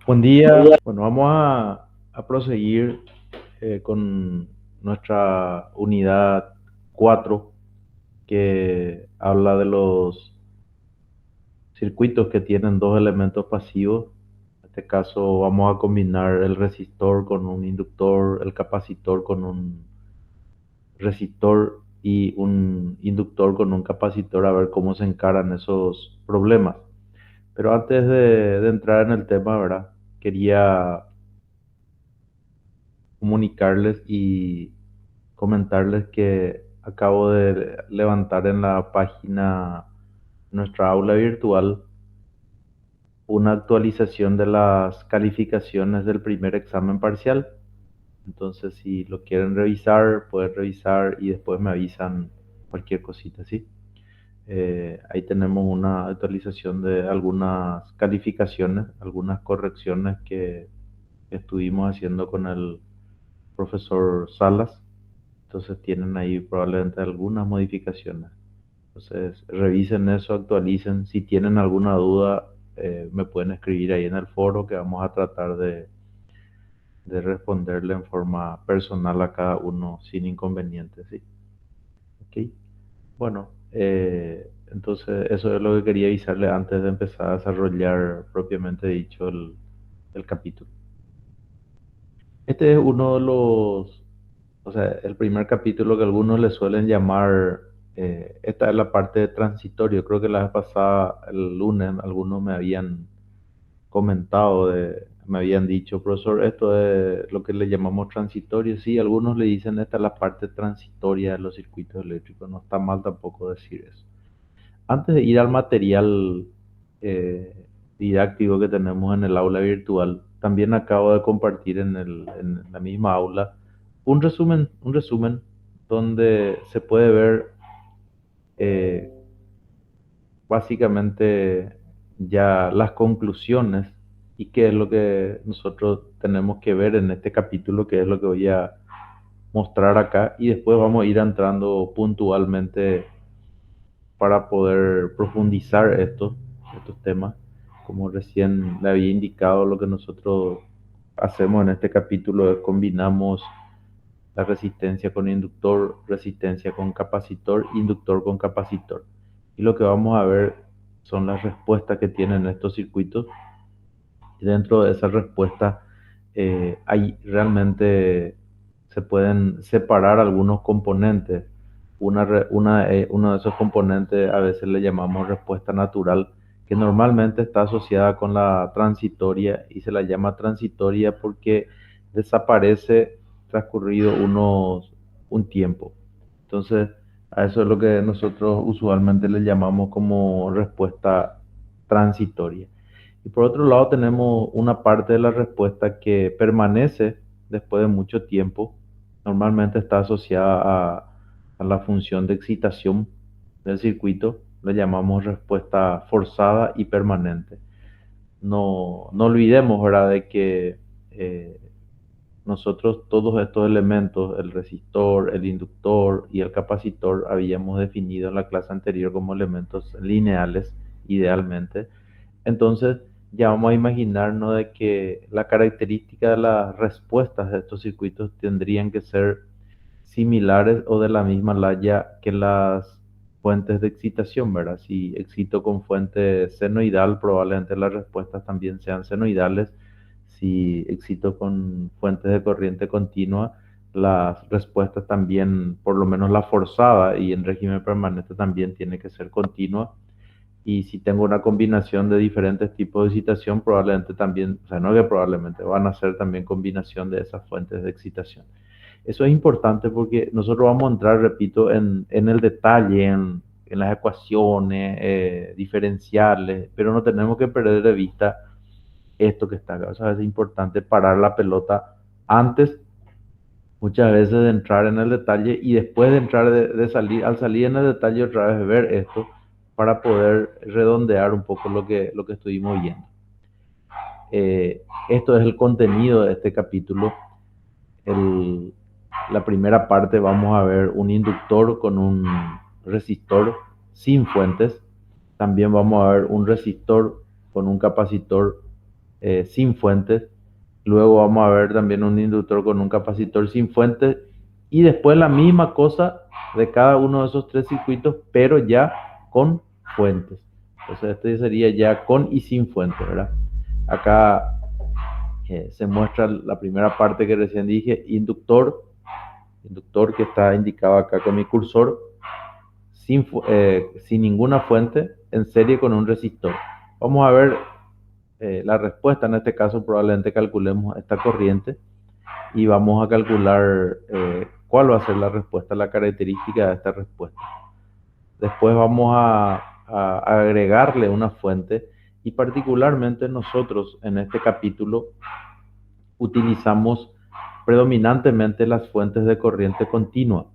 Buen día. Bueno, vamos a proseguir con nuestra unidad 4 que habla de los circuitos que tienen dos elementos pasivos. En este caso vamos a combinar el resistor con un inductor, el capacitor con un resistor y un inductor con un capacitor, a ver cómo se encaran esos problemas. Pero antes de entrar en el tema, ¿verdad? Quería comunicarles y comentarles que acabo de levantar en la página nuestra aula virtual una actualización de las calificaciones del primer examen parcial. Entonces, si lo quieren revisar, pueden revisar y después me avisan cualquier cosita, ¿sí? Ahí tenemos una actualización de algunas calificaciones, algunas correcciones que estuvimos haciendo con el profesor Salas. Entonces tienen ahí probablemente algunas modificaciones. Entonces revisen eso, actualicen. Si tienen alguna duda, me pueden escribir ahí en el foro que vamos a tratar de responderle en forma personal a cada uno sin inconvenientes, ¿sí? Ok. Bueno, entonces eso es lo que quería avisarle antes de empezar a desarrollar propiamente dicho el capítulo. Este es uno de los, o sea, el primer capítulo que algunos le suelen llamar, esta es la parte de transitorio. Creo que la vez pasada, el lunes, algunos me habían comentado, me habían dicho, profesor, esto es lo que le llamamos transitorio. Sí, algunos le dicen esta es la parte transitoria de los circuitos eléctricos. No está mal tampoco decir eso. Antes de ir al material didáctico que tenemos en el aula virtual, también acabo de compartir en la misma aula un resumen donde se puede ver eh, básicamente ya las conclusiones y qué es lo que nosotros tenemos que ver en este capítulo, que es lo que voy a mostrar acá, y después vamos a ir entrando puntualmente para poder profundizar estos temas. Como recién le había indicado, lo que nosotros hacemos en este capítulo es combinamos la resistencia con inductor, resistencia con capacitor, inductor con capacitor. Y lo que vamos a ver son las respuestas que tienen estos circuitos. Y dentro de esa respuesta hay realmente se pueden separar algunos componentes. Uno de esos componentes a veces le llamamos respuesta natural, que normalmente está asociada con la transitoria y se la llama transitoria porque desaparece transcurrido un tiempo. Entonces, a eso es lo que nosotros usualmente le llamamos como respuesta transitoria. Y por otro lado tenemos una parte de la respuesta que permanece después de mucho tiempo. Normalmente está asociada a la función de excitación del circuito. Le llamamos respuesta forzada y permanente. No olvidemos, ¿verdad?, de que eh, nosotros todos estos elementos, el resistor, el inductor y el capacitor, habíamos definido en la clase anterior como elementos lineales, idealmente. Entonces, ya vamos a imaginarnos de que la característica de las respuestas de estos circuitos tendrían que ser similares o de la misma laya que las fuentes de excitación, ¿verdad? Si excito con fuente senoidal, probablemente las respuestas también sean senoidales. Si excito con fuentes de corriente continua, las respuestas también, por lo menos la forzada y en régimen permanente también tiene que ser continua. Y si tengo una combinación de diferentes tipos de excitación, probablemente también, o sea, no que probablemente, van a ser también combinación de esas fuentes de excitación. Eso es importante porque nosotros vamos a entrar, repito, en el detalle, en las ecuaciones diferenciales, pero no tenemos que perder de vista esto que está acá. O sea, es importante parar la pelota antes, muchas veces, de entrar en el detalle y después de entrar, de salir, al salir en el detalle otra vez ver esto para poder redondear un poco lo que estuvimos viendo. Esto es el contenido de este capítulo. El, la primera parte vamos a ver un inductor con un resistor sin fuentes. También vamos a ver un resistor con un capacitor sin fuentes. Luego vamos a ver también un inductor con un capacitor sin fuentes. Y después la misma cosa de cada uno de esos tres circuitos, pero ya con fuentes. Entonces este sería ya con y sin fuente, ¿verdad? Acá se muestra la primera parte que recién dije, inductor que está indicado acá con mi cursor, sin ninguna fuente, en serie con un resistor. Vamos a ver la respuesta. En este caso probablemente calculemos esta corriente y vamos a calcular cuál va a ser la respuesta, la característica de esta respuesta. Después vamos a agregarle una fuente, y particularmente nosotros en este capítulo utilizamos predominantemente las fuentes de corriente continua.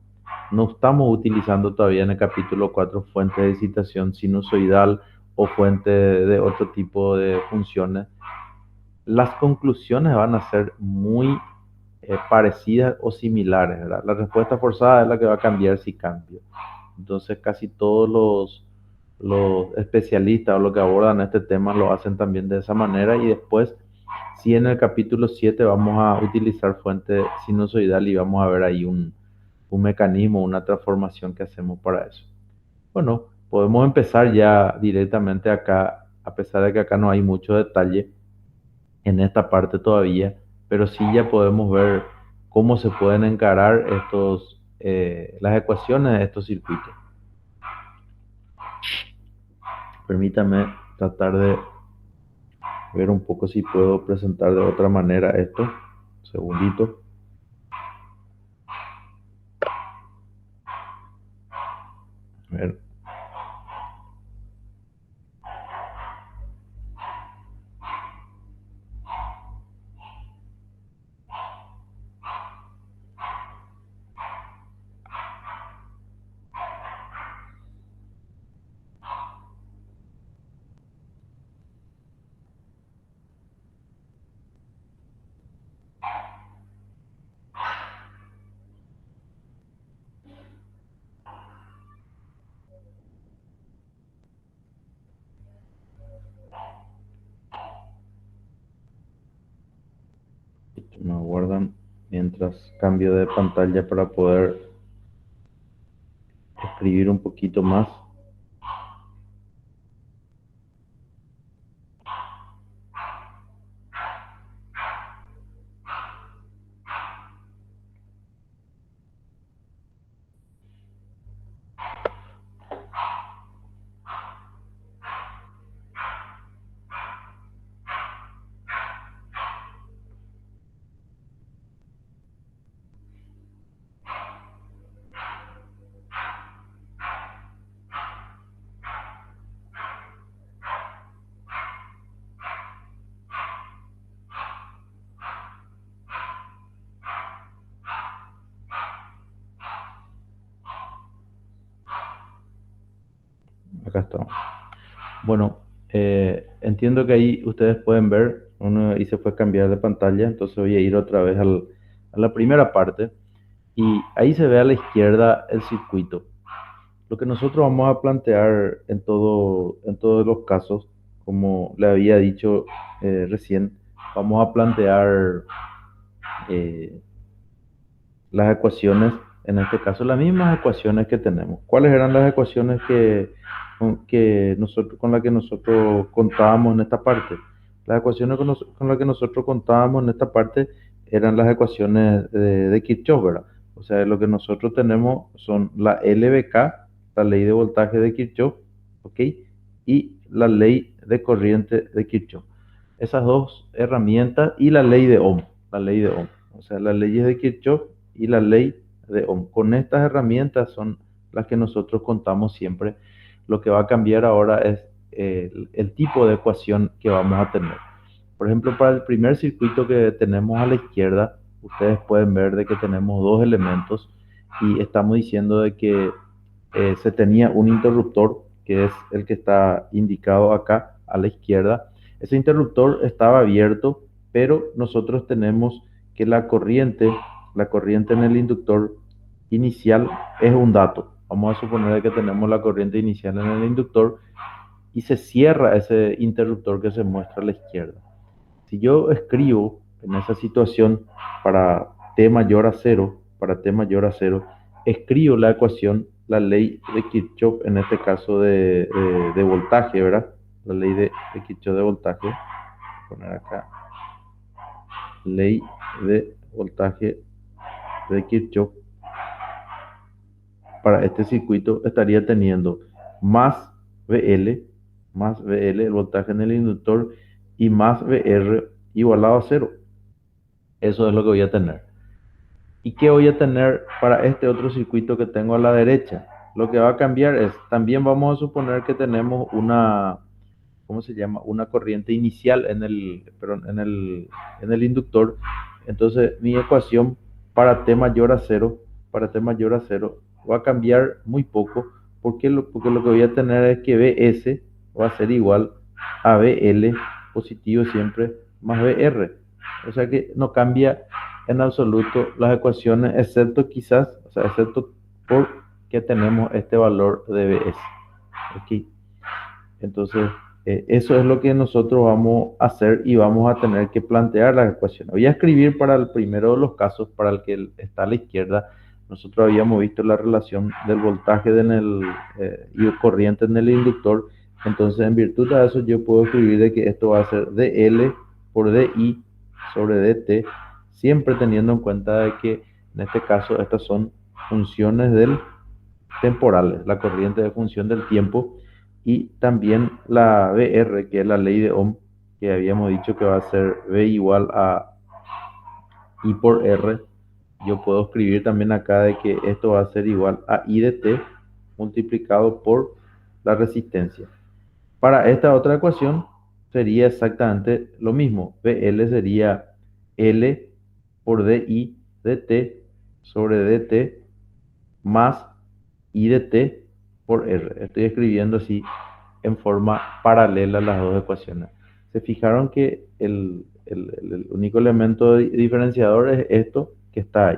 No estamos utilizando todavía en el capítulo 4 fuentes de excitación sinusoidal o fuente de otro tipo de funciones. Las conclusiones van a ser muy parecidas o similares, ¿verdad? La respuesta forzada es la que va a cambiar si cambio. Entonces casi todos los especialistas o los que abordan este tema lo hacen también de esa manera. Y después, si en el capítulo 7 vamos a utilizar fuente sinusoidal y vamos a ver ahí un mecanismo, una transformación que hacemos para eso. Bueno, podemos empezar ya directamente acá, a pesar de que acá no hay mucho detalle en esta parte todavía, pero sí ya podemos ver cómo se pueden encarar las ecuaciones de estos circuitos. Permítame tratar de ver un poco si puedo presentar de otra manera esto. Un segundito. A ver. Me aguardan mientras cambio de pantalla para poder escribir un poquito más. Acá estamos. Bueno, entiendo que ahí ustedes pueden ver, uno y se fue a cambiar de pantalla, entonces voy a ir otra vez a la primera parte, y ahí se ve a la izquierda el circuito. Lo que nosotros vamos a plantear en todos los casos, como le había dicho recién, vamos a plantear eh, las ecuaciones, en este caso las mismas ecuaciones que tenemos. ¿Cuáles eran las ecuaciones con las que nosotros contábamos en esta parte? Las ecuaciones con las que nosotros contábamos en esta parte eran las ecuaciones de Kirchhoff, ¿verdad? O sea, lo que nosotros tenemos son la LVK, la ley de voltaje de Kirchhoff, ¿ok? Y la ley de corriente de Kirchhoff. Esas dos herramientas y la ley de Ohm, la ley de Ohm. O sea, las leyes de Kirchhoff y la ley de Ohm. Con estas herramientas son las que nosotros contamos siempre. Lo que va a cambiar ahora es el tipo de ecuación que vamos a tener. Por ejemplo, para el primer circuito que tenemos a la izquierda, ustedes pueden ver de que tenemos dos elementos y estamos diciendo de que se tenía un interruptor, que es el que está indicado acá a la izquierda. Ese interruptor estaba abierto, pero nosotros tenemos que la corriente en el inductor inicial es un dato. Vamos a suponer que tenemos la corriente inicial en el inductor y se cierra ese interruptor que se muestra a la izquierda. Si yo escribo en esa situación para t mayor a cero, escribo la ecuación, la ley de Kirchhoff, en este caso de voltaje, ¿verdad? La ley de Kirchhoff de voltaje. Voy a poner acá, ley de voltaje de Kirchhoff. Para este circuito estaría teniendo más VL, el voltaje en el inductor, y más VR igualado a cero. Eso es lo que voy a tener. ¿Y qué voy a tener para este otro circuito que tengo a la derecha? Lo que va a cambiar es, también vamos a suponer que tenemos una, ¿cómo se llama? Una corriente inicial en el inductor. Entonces mi ecuación para t mayor a cero, va a cambiar muy poco, porque porque lo que voy a tener es que Bs va a ser igual a Bl, positivo siempre, más Br. O sea que no cambia en absoluto las ecuaciones, excepto quizás, excepto porque tenemos este valor de Bs. Aquí. Entonces, eso es lo que nosotros vamos a hacer y vamos a tener que plantear las ecuaciones. Voy a escribir para el primero de los casos, para el que está a la izquierda. Nosotros habíamos visto la relación del voltaje y corriente en el inductor. Entonces, en virtud de eso, yo puedo escribir de que esto va a ser dL por dI sobre dt, siempre teniendo en cuenta de que en este caso estas son funciones temporales, la corriente de función del tiempo, y también la VR, que es la ley de Ohm, que habíamos dicho que va a ser V igual a I por R. Yo puedo escribir también acá de que esto va a ser igual a I de T multiplicado por la resistencia. Para esta otra ecuación sería exactamente lo mismo. VL sería L por DI de T sobre dt más I de T por R. Estoy escribiendo así en forma paralela las dos ecuaciones. Se fijaron que el único elemento diferenciador es esto que está ahí.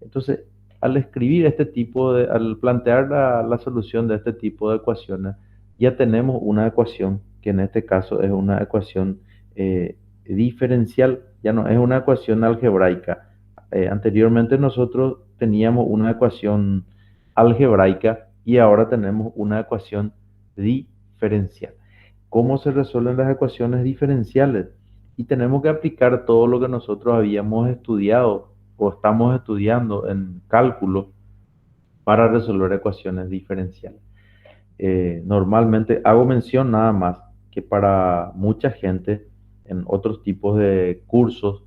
Entonces, al escribir al plantear la solución de este tipo de ecuaciones, ya tenemos una ecuación que en este caso es una ecuación diferencial, ya no es una ecuación algebraica. Anteriormente nosotros teníamos una ecuación algebraica y ahora tenemos una ecuación diferencial. ¿Cómo se resuelven las ecuaciones diferenciales? Y tenemos que aplicar todo lo que nosotros habíamos estudiado o estamos estudiando en cálculo para resolver ecuaciones diferenciales. Normalmente hago mención nada más que para mucha gente en otros tipos de cursos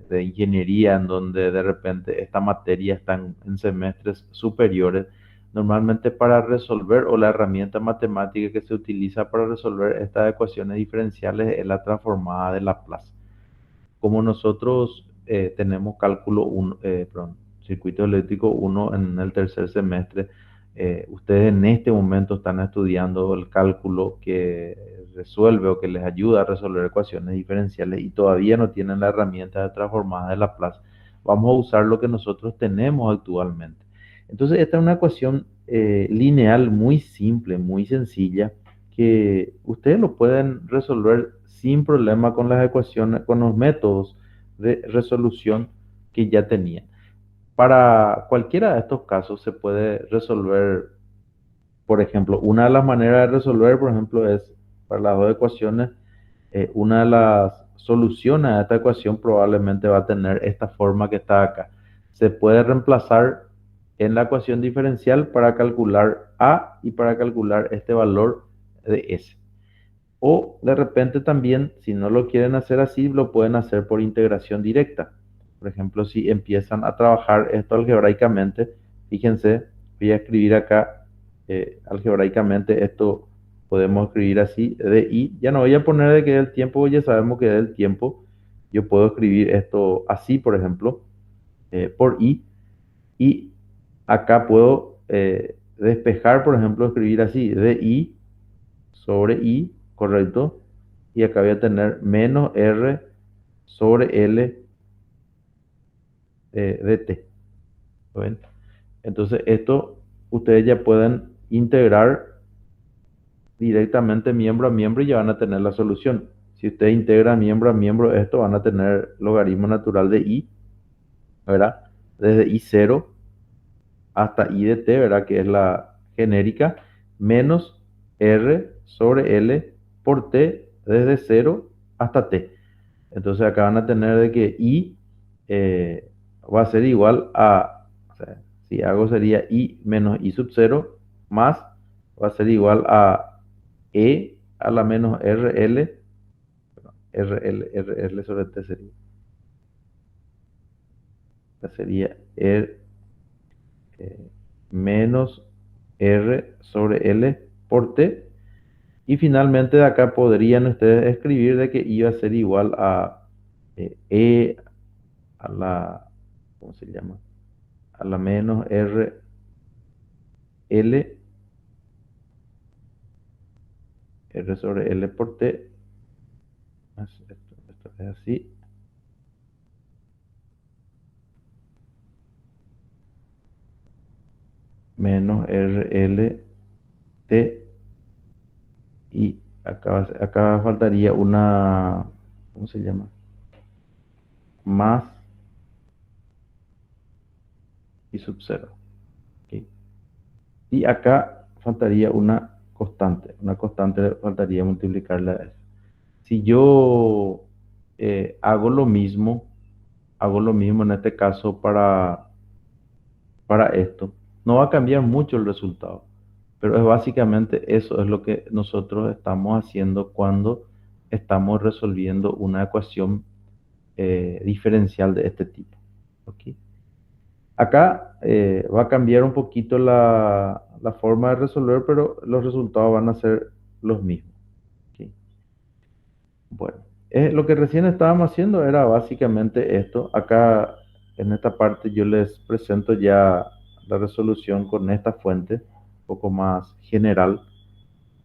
de ingeniería en donde de repente esta materia está en semestres superiores, normalmente para resolver, o la herramienta matemática que se utiliza para resolver estas ecuaciones diferenciales es la transformada de Laplace. Como nosotros tenemos circuito eléctrico 1 en el tercer semestre, ustedes en este momento están estudiando el cálculo que resuelve o que les ayuda a resolver ecuaciones diferenciales y todavía no tienen la herramienta de transformada de Laplace. Vamos a usar lo que nosotros tenemos actualmente. Entonces, esta es una ecuación lineal muy simple, muy sencilla, que ustedes lo pueden resolver sin problema con las ecuaciones, con los métodos de resolución que ya tenían. Para cualquiera de estos casos se puede resolver, por ejemplo, una de las maneras de resolver, por ejemplo, es para las dos ecuaciones, una de las soluciones a esta ecuación probablemente va a tener esta forma que está acá. Se puede reemplazar en la ecuación diferencial para calcular A y para calcular este valor de S. O de repente también, si no lo quieren hacer así, lo pueden hacer por integración directa. Por ejemplo, si empiezan a trabajar esto algebraicamente, fíjense, voy a escribir acá algebraicamente esto, podemos escribir así, de i. Ya no voy a poner de que es el tiempo, ya sabemos que es el tiempo. Yo puedo escribir esto así, por ejemplo, por i. Y acá puedo despejar, por ejemplo, escribir así, de i sobre i, correcto, y acá voy a tener menos r sobre l de t. ¿Ven? Entonces esto ustedes ya pueden integrar directamente miembro a miembro y ya van a tener la solución. Si usted integra miembro a miembro esto, van a tener logaritmo natural de i, ¿verdad? Desde i0 hasta i de t, ¿verdad? Que es la genérica, menos r sobre L por t desde 0 hasta t. Entonces acá van a tener de que i va a ser igual a, o sea, si hago sería i menos i sub 0 más, va a ser igual a e a la menos rl sobre t sería eh, menos r sobre L por T. Y finalmente de acá podrían ustedes escribir de que iba a ser igual a E a la, ¿cómo se llama? A la menos R L, R sobre L por T. Esto es así. Menos R L T. Y acá faltaría una, ¿cómo se llama? Más y sub 0. ¿Ok? Y acá faltaría una constante faltaría multiplicarla a eso. Si yo hago lo mismo en este caso para esto, no va a cambiar mucho el resultado, pero es básicamente eso es lo que nosotros estamos haciendo cuando estamos resolviendo una ecuación diferencial de este tipo. ¿Ok? Acá va a cambiar un poquito la forma de resolver, pero los resultados van a ser los mismos. ¿Ok? Bueno, lo que recién estábamos haciendo era básicamente esto. Acá en esta parte yo les presento ya la resolución con esta fuente, un poco más general.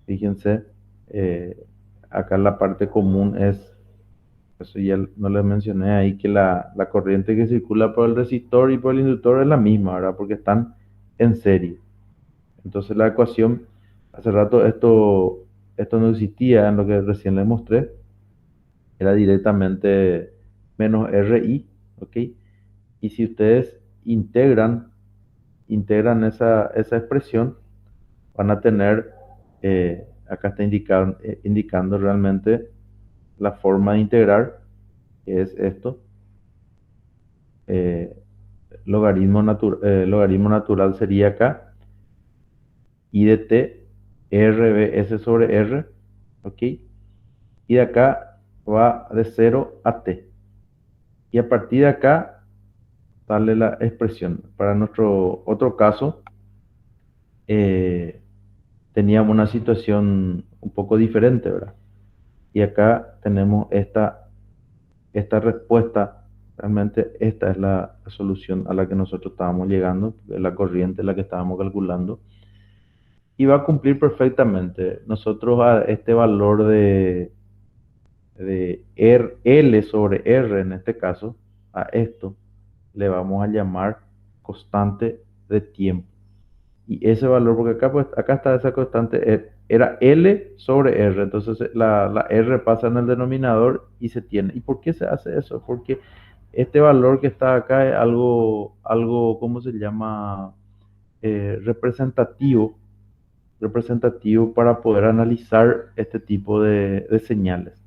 Fíjense, eh, acá la parte común es, eso ya no les mencioné ahí, que la corriente que circula por el resistor y por el inductor es la misma, ¿verdad? Porque están en serie. Entonces la ecuación, hace rato esto no existía en lo que recién les mostré, era directamente menos RI, ¿ok? Y si ustedes integran esa expresión, van a tener, acá está indicando realmente la forma de integrar, que es esto, eh, logaritmo natural sería acá, I de t, RBS sobre R, ¿ok? Y de acá va de 0 a t. Y a partir de acá sale la expresión. Para nuestro otro caso, eh, teníamos una situación un poco diferente, ¿verdad? Y acá tenemos esta respuesta. Realmente esta es la solución a la que nosotros estábamos llegando, es la corriente la que estábamos calculando. Y va a cumplir perfectamente. Nosotros a este valor de L sobre R, en este caso, a esto le vamos a llamar constante de tiempo. Y ese valor, porque acá, pues, acá está esa constante, era L sobre R, entonces la R pasa en el denominador y se tiene. ¿Y por qué se hace eso? Porque este valor que está acá es algo ¿cómo se llama? Representativo para poder analizar este tipo de señales.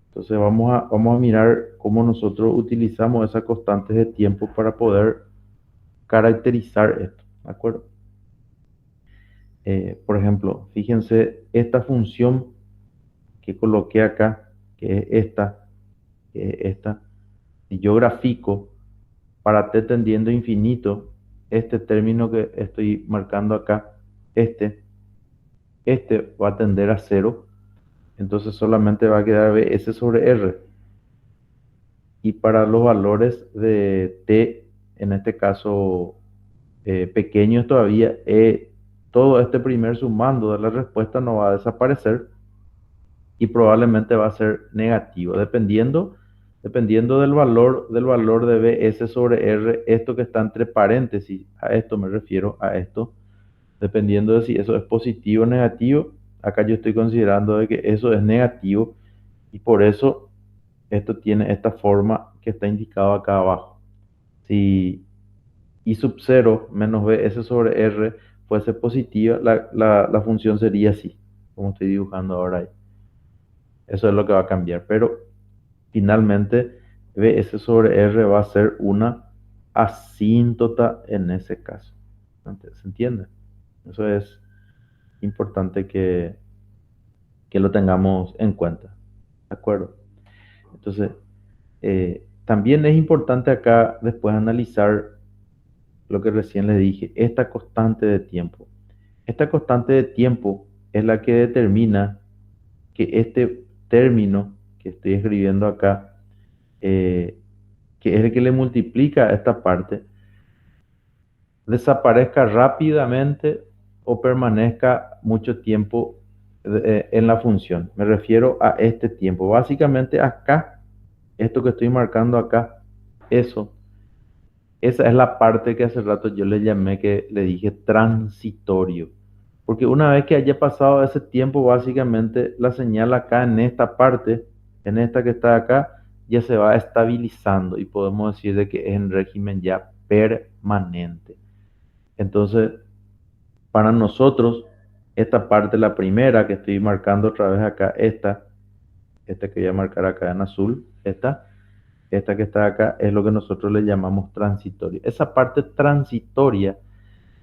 Entonces vamos a mirar cómo nosotros utilizamos esas constantes de tiempo para poder caracterizar esto, ¿de acuerdo? Por ejemplo, fíjense esta función que coloqué acá, que es esta, si yo grafico para t tendiendo a infinito, este término que estoy marcando acá, este va a tender a cero, entonces solamente va a quedar bs sobre r. Y para los valores de t, en este caso pequeños todavía, todo este primer sumando de la respuesta no va a desaparecer y probablemente va a ser negativo, dependiendo del valor de bs sobre r, esto que está entre paréntesis, a esto me refiero, a esto, dependiendo de si eso es positivo o negativo. Acá yo estoy considerando de que eso es negativo Y por eso esto tiene esta forma que está indicado acá abajo. Si I sub 0 menos bs sobre r fuese positiva, la función sería así, como estoy dibujando ahora ahí. Eso es lo que va a cambiar. Pero finalmente, bs sobre r va a ser una asíntota en ese caso. ¿Se entiende? Eso es importante que lo tengamos en cuenta. ¿De acuerdo? Entonces, también es importante acá después analizar lo que recién les dije, esta constante de tiempo. Esta constante de tiempo es la que determina que este término que estoy escribiendo acá, que es el que le multiplica a esta parte, desaparezca rápidamente o permanezca mucho tiempo en la función. Me refiero a este tiempo. Básicamente acá, esto que estoy marcando acá, eso, esa es la parte que hace rato yo le llamé, que le dije transitorio. Porque una vez que haya pasado ese tiempo, básicamente la señal acá en esta parte, en esta que está acá, ya se va estabilizando y podemos decir de que es en régimen ya permanente. Entonces, para nosotros, esta parte, la primera que estoy marcando otra vez acá, esta que voy a marcar acá en azul, esta que está acá, es lo que nosotros le llamamos transitoria. Esa parte transitoria,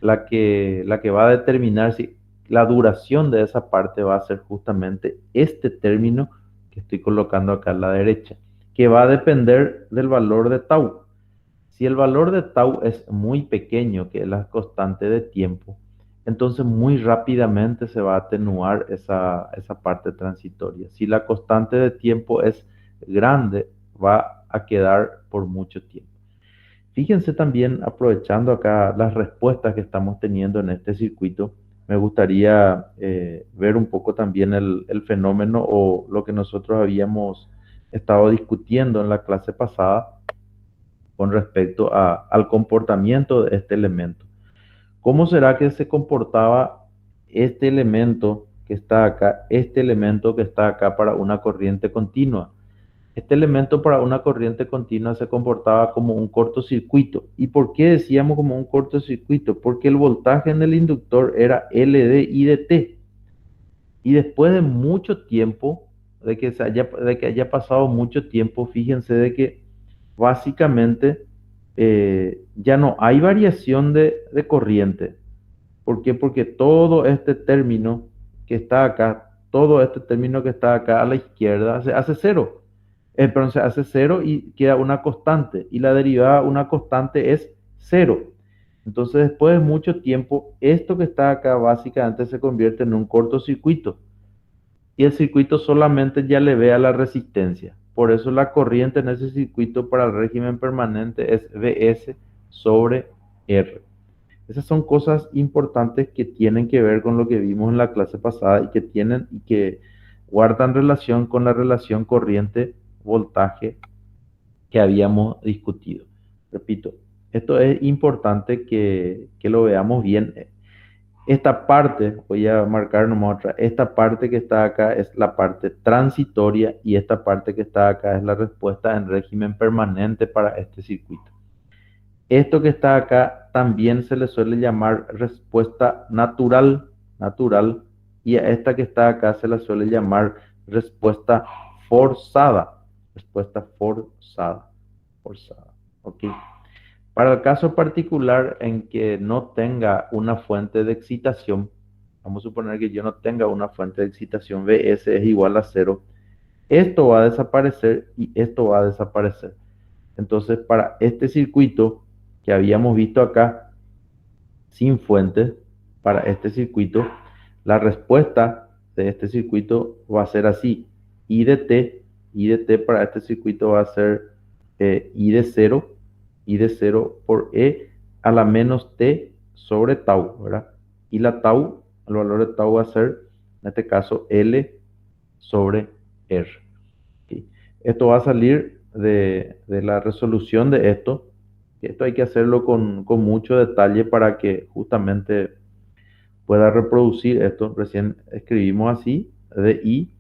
la que va a determinar si la duración de esa parte va a ser justamente este término que estoy colocando acá a la derecha, que va a depender del valor de tau. Si el valor de tau es muy pequeño, que es la constante de tiempo, entonces muy rápidamente se va a atenuar esa parte transitoria. Si la constante de tiempo es grande, va a quedar por mucho tiempo. Fíjense también, aprovechando acá las respuestas que estamos teniendo en este circuito, me gustaría ver un poco también el fenómeno o lo que nosotros habíamos estado discutiendo en la clase pasada con respecto al comportamiento de este elemento. ¿Cómo será que se comportaba este elemento que está acá, este elemento que está acá para una corriente continua? Este elemento para una corriente continua se comportaba como un cortocircuito. ¿Y por qué decíamos como un cortocircuito? Porque el voltaje en el inductor era L de I de T. Y después de mucho tiempo, de que haya pasado mucho tiempo, fíjense de que básicamente ya no hay variación de corriente. ¿Por qué? Porque todo este término que está acá, todo este término que está acá a la izquierda, se hace cero. Perdón, se hace cero y queda una constante. Y la derivada, una constante, es cero. Entonces, después de mucho tiempo, esto que está acá básicamente se convierte en un cortocircuito. Y el circuito solamente ya le ve a la resistencia. Por eso la corriente en ese circuito para el régimen permanente es Vs sobre R. Esas son cosas importantes que tienen que ver con lo que vimos en la clase pasada y que guardan relación con la relación corriente-voltaje que habíamos discutido. Repito, esto es importante que lo veamos bien. Esta parte, voy a marcar nomás otra, esta parte que está acá es la parte transitoria y esta parte que está acá es la respuesta en régimen permanente para este circuito. Esto que está acá también se le suele llamar respuesta natural, y a esta que está acá se la suele llamar respuesta forzada, forzada, ¿ok? Para el caso particular en que no tenga una fuente de excitación, vamos a suponer que yo no tenga una fuente de excitación, Vs es igual a cero, esto va a desaparecer y esto va a desaparecer. Entonces, para este circuito que habíamos visto acá, sin fuentes, para este circuito, la respuesta de este circuito va a ser así. I de t para este circuito va a ser I de 0 por E a la menos t sobre tau, ¿verdad? Y la tau, el valor de tau va a ser, en este caso, L sobre R. ¿Sí? Esto va a salir de la resolución de esto. Esto hay que hacerlo con mucho detalle para que justamente pueda reproducir esto. Recién escribimos así, de I,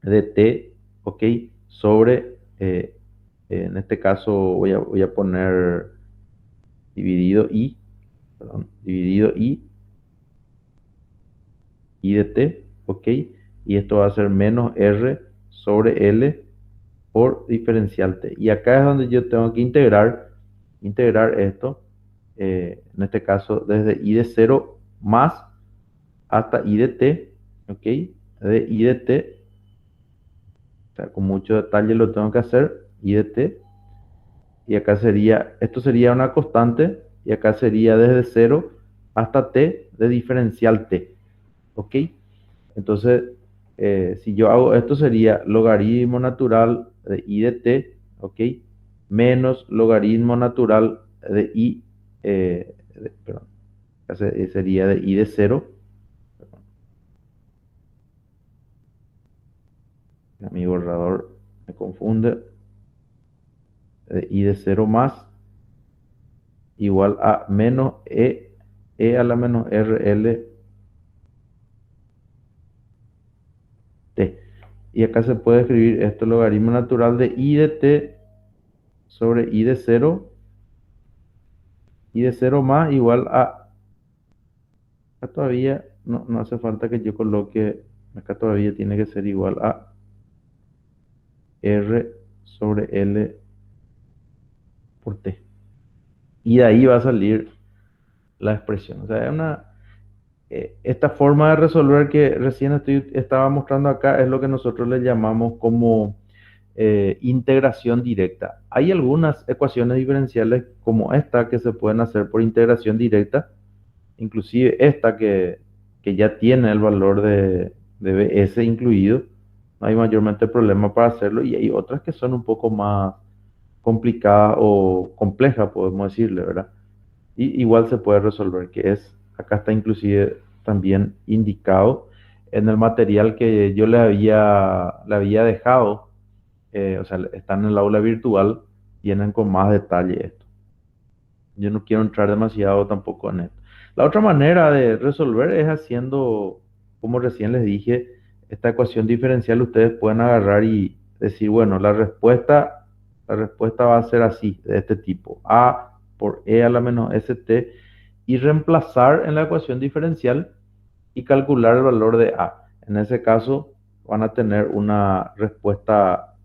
de T ¿ok? Sobre, en este caso voy a poner dividido I, perdón, dividido I de T, ¿ok? Y esto va a ser menos R sobre L por diferencial T. Y acá es donde yo tengo que integrar esto, en este caso desde I de 0 más hasta I de T, ¿ok? De I de T, o sea, con mucho detalle lo tengo que hacer, I de T, y acá sería, esto sería una constante, y acá sería desde 0 hasta T de diferencial T, ¿ok? Entonces, si yo hago esto sería logaritmo natural de I de T, ¿ok? Menos logaritmo natural de I, perdón, sería de I de 0. Mi borrador me confunde. De I de 0 más igual a menos E a la menos RL T. Y acá se puede escribir esto logaritmo natural de I de T sobre I de 0 más igual a, acá todavía no hace falta que yo coloque, acá todavía tiene que ser igual a R sobre L por T. Y de ahí va a salir la expresión. O sea, es esta forma de resolver que recién estaba mostrando acá es lo que nosotros le llamamos como integración directa. Hay algunas ecuaciones diferenciales como esta que se pueden hacer por integración directa, inclusive esta que ya tiene el valor de BS incluido, no hay mayormente problema para hacerlo, y hay otras que son un poco más complicadas o complejas, podemos decirle, ¿verdad? Y igual se puede resolver, que es, acá está inclusive también indicado en el material que yo le había dejado, o sea, están en el aula virtual, vienen con más detalle esto. Yo no quiero entrar demasiado tampoco en esto. La otra manera de resolver es haciendo, como recién les dije, esta ecuación diferencial ustedes pueden agarrar y decir, bueno, la respuesta va a ser así, de este tipo, A por E a la menos ST, y reemplazar en la ecuación diferencial y calcular el valor de A. En ese caso van a tener una respuesta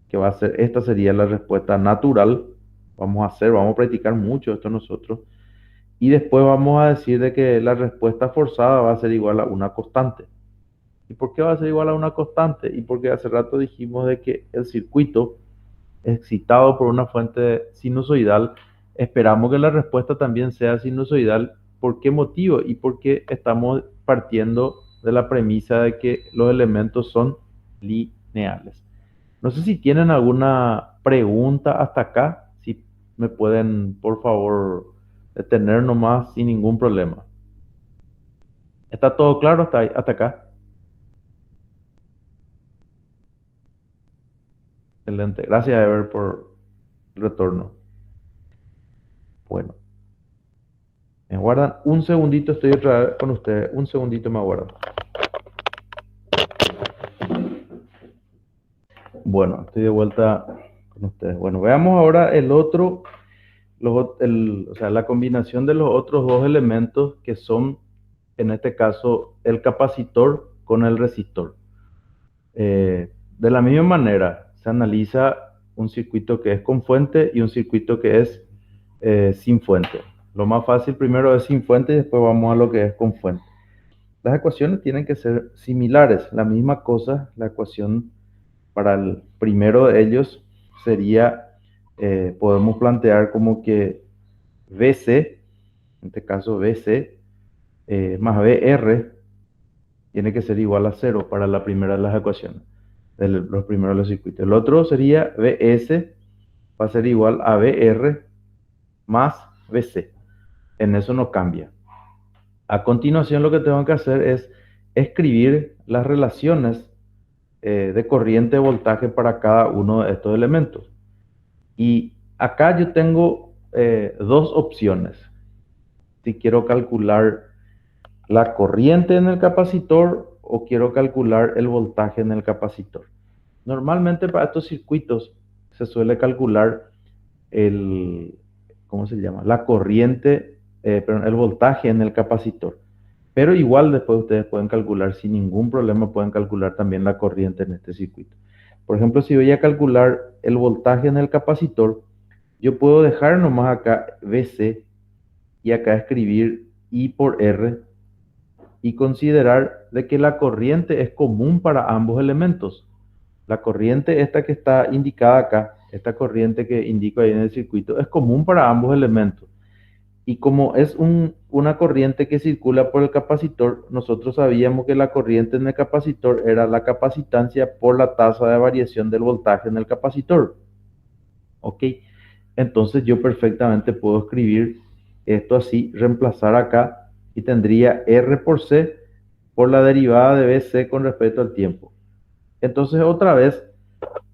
que va a ser, esta sería la respuesta natural. Vamos a practicar mucho esto nosotros. Y después vamos a decir de que la respuesta forzada va a ser igual a una constante. ¿Y por qué va a ser igual a una constante? Y porque hace rato dijimos de que el circuito excitado por una fuente sinusoidal, esperamos que la respuesta también sea sinusoidal. ¿Por qué motivo? Y porque estamos partiendo de la premisa de que los elementos son lineales. No sé si tienen alguna pregunta hasta acá, si me pueden, por favor, detener nomás sin ningún problema. ¿Está todo claro hasta acá? Excelente. Gracias, Ever, por el retorno. Bueno, me guardan un segundito, estoy otra vez con ustedes. Un segundito me aguardan. Bueno, estoy de vuelta con ustedes. Bueno, veamos ahora el otro, o sea, la combinación de los otros dos elementos que son, en este caso, el capacitor con el resistor. De la misma manera, se analiza un circuito que es con fuente y un circuito que es sin fuente. Lo más fácil primero es sin fuente y después vamos a lo que es con fuente. Las ecuaciones tienen que ser similares. La misma cosa, la ecuación para el primero de ellos sería, podemos plantear como que VC, en este caso VC, más VR tiene que ser igual a cero para la primera de las ecuaciones, de los primeros de los circuitos. El otro sería VS, va a ser igual a VR más VC. En eso no cambia. A continuación lo que tengo que hacer es escribir las relaciones de corriente de voltaje para cada uno de estos elementos. Y acá yo tengo dos opciones. Si quiero calcular la corriente en el capacitor o quiero calcular el voltaje en el capacitor. Normalmente para estos circuitos se suele calcular el, ¿cómo se llama? La corriente, perdón, el voltaje en el capacitor. Pero igual después ustedes pueden calcular, sin ningún problema, pueden calcular también la corriente en este circuito. Por ejemplo, si voy a calcular el voltaje en el capacitor, yo puedo dejar nomás acá VC y acá escribir I por R y considerar de que la corriente es común para ambos elementos. La corriente esta que está indicada acá, esta corriente que indico ahí en el circuito, es común para ambos elementos. Y como es una corriente que circula por el capacitor, nosotros sabíamos que la corriente en el capacitor era la capacitancia por la tasa de variación del voltaje en el capacitor. ¿Ok? Entonces yo perfectamente puedo escribir esto así, reemplazar acá y tendría R por C por la derivada de BC con respecto al tiempo. Entonces otra vez,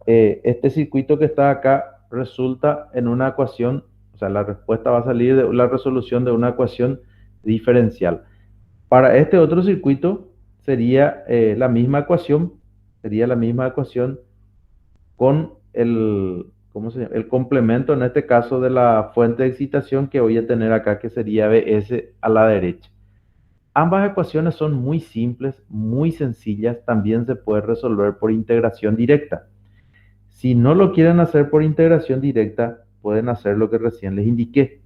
este circuito que está acá resulta en una ecuación, o sea, la respuesta va a salir de la resolución de una ecuación diferencial. Para este otro circuito sería sería la misma ecuación con el, ¿cómo se llama? El complemento, en este caso, de la fuente de excitación que voy a tener acá, que sería Bs a la derecha. Ambas ecuaciones son muy simples, muy sencillas, también se puede resolver por integración directa. Si no lo quieren hacer por integración directa, pueden hacer lo que recién les indiqué.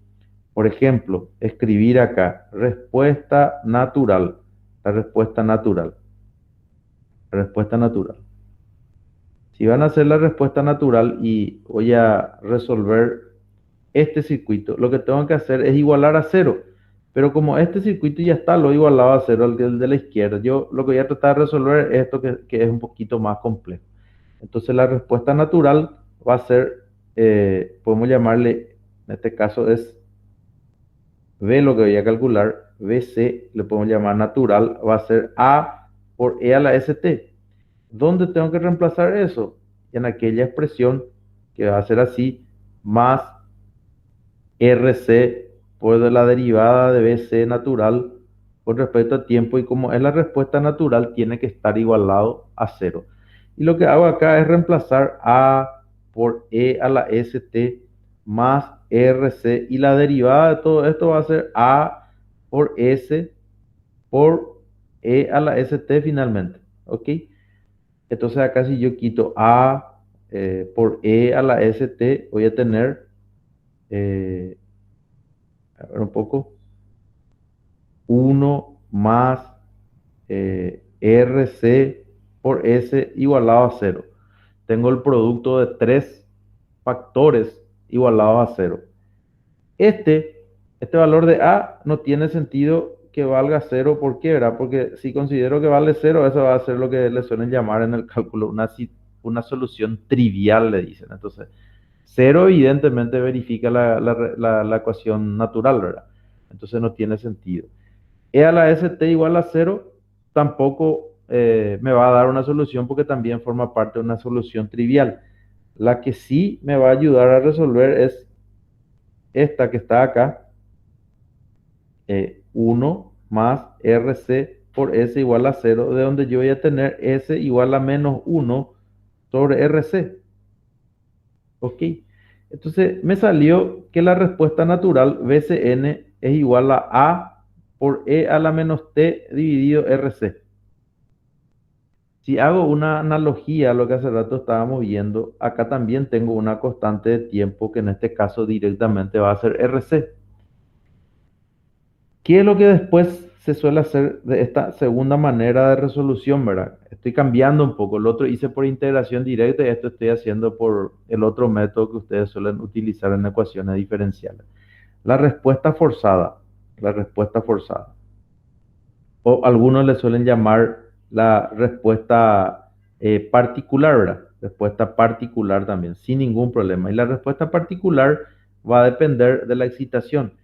Por ejemplo, escribir acá respuesta natural, la respuesta natural, la respuesta natural. Si van a hacer la respuesta natural y voy a resolver este circuito, lo que tengo que hacer es igualar a cero. Pero como este circuito ya está lo igualado a cero al de la izquierda, yo lo que voy a tratar de resolver es esto que es un poquito más complejo. Entonces la respuesta natural va a ser, podemos llamarle, en este caso es V lo que voy a calcular, VC, le podemos llamar natural, va a ser A por E a la ST. ¿Dónde tengo que reemplazar eso? En aquella expresión que va a ser así, más RC por la derivada de BC natural con respecto a tiempo, y como es la respuesta natural, tiene que estar igualado a cero. Y lo que hago acá es reemplazar A por E a la ST más RC, y la derivada de todo esto va a ser A por S por E a la ST finalmente. ¿Ok? Entonces acá si yo quito A por E a la ST, voy a tener, eh, a ver un poco, 1 más RC por S igualado a cero. Tengo el producto de tres factores igualados a cero. Este valor de A no tiene sentido que valga cero. ¿Por qué, verdad? Porque si considero que vale cero, eso va a ser lo que le suelen llamar en el cálculo una solución trivial, le dicen. Entonces, cero evidentemente verifica la ecuación natural, ¿verdad? Entonces no tiene sentido. E a la ST igual a cero tampoco me va a dar una solución, porque también forma parte de una solución trivial. La que sí me va a ayudar a resolver es esta que está acá, 1 más RC por S igual a cero, de donde yo voy a tener S igual a menos 1 sobre RC. ¿Ok? Entonces me salió que la respuesta natural VCN es igual a A por E a la menos T dividido RC. Si hago una analogía a lo que hace rato estábamos viendo, acá también tengo una constante de tiempo que en este caso directamente va a ser RC. ¿Qué es lo que después se suele hacer de esta segunda manera de resolución, verdad? Estoy cambiando un poco. El otro hice por integración directa y esto estoy haciendo por el otro método que ustedes suelen utilizar en ecuaciones diferenciales. La respuesta forzada. La respuesta forzada. O algunos le suelen llamar la respuesta particular, ¿verdad? Respuesta particular también, sin ningún problema. Y la respuesta particular va a depender de la excitación.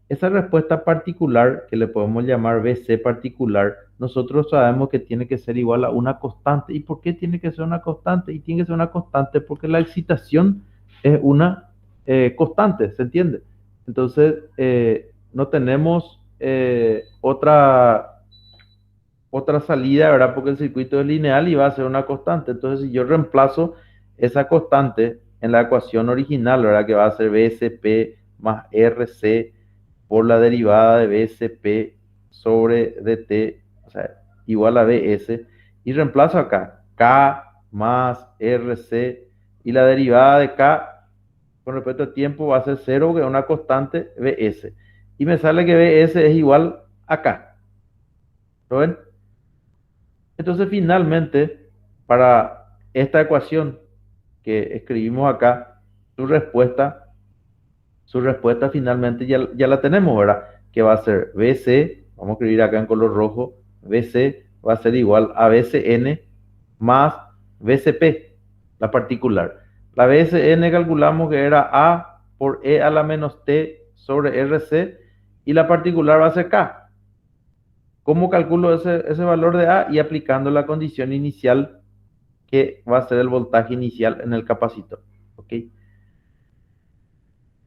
Esa respuesta particular, que le podemos llamar BC particular, nosotros sabemos que tiene que ser igual a una constante. ¿Y por qué tiene que ser una constante? Y tiene que ser una constante porque la excitación es una constante, ¿se entiende? Entonces, no tenemos otra salida, ¿verdad? Porque el circuito es lineal y va a ser una constante. Entonces, si yo reemplazo esa constante en la ecuación original, ¿verdad? Que va a ser BSP más RC por la derivada de BSP sobre dt, o sea, igual a BS, y reemplazo acá K más RC, y la derivada de K con respecto al tiempo va a ser 0, que es una constante BS. Y me sale que BS es igual a K. ¿Lo ven? Entonces, finalmente, para esta ecuación que escribimos acá, su respuesta, su respuesta finalmente ya la tenemos, ¿verdad? Que va a ser BC, vamos a escribir acá en color rojo, BC va a ser igual a BCN más BCP, la particular. La BCN calculamos que era A por E a la menos T sobre RC, y la particular va a ser K. ¿Cómo calculo ese valor de A? Y aplicando la condición inicial, que va a ser el voltaje inicial en el capacitor. ¿Ok?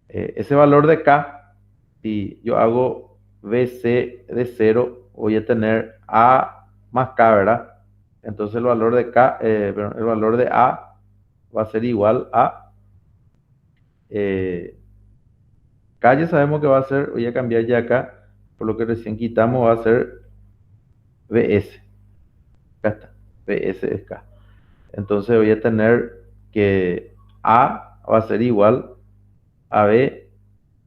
Ese valor de K, si yo hago BC de 0, voy a tener A más K, ¿verdad? Entonces el valor de K, el valor de A va a ser igual a K, ya sabemos que va a ser, voy a cambiar ya acá, por lo que recién quitamos, va a ser BS. Acá está, BS es K. Entonces voy a tener que A va a ser igual a B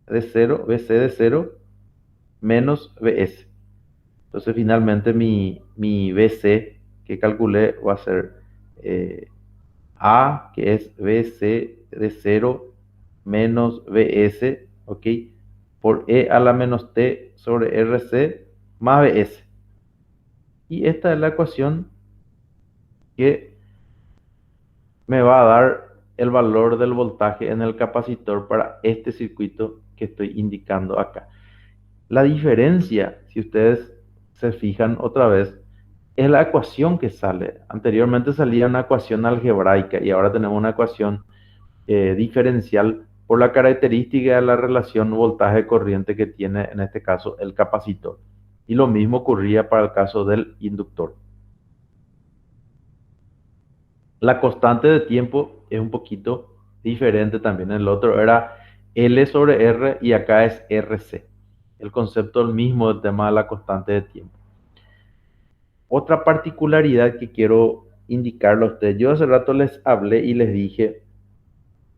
de 0, BC de 0 menos BS. Entonces finalmente mi BC que calculé va a ser A, que es BC de 0 menos BS, ¿ok? Por E a la menos T sobre RC más BS. Y esta es la ecuación que me va a dar el valor del voltaje en el capacitor para este circuito que estoy indicando acá. La diferencia, si ustedes se fijan otra vez, es la ecuación que sale. Anteriormente salía una ecuación algebraica y ahora tenemos una ecuación diferencial por la característica de la relación voltaje-corriente que tiene en este caso el capacitor. Y lo mismo ocurría para el caso del inductor. La constante de tiempo es un poquito diferente también. El otro era L sobre R y acá es RC. El concepto es el mismo del tema de la constante de tiempo. Otra particularidad que quiero indicarle a ustedes, yo hace rato les hablé y les dije,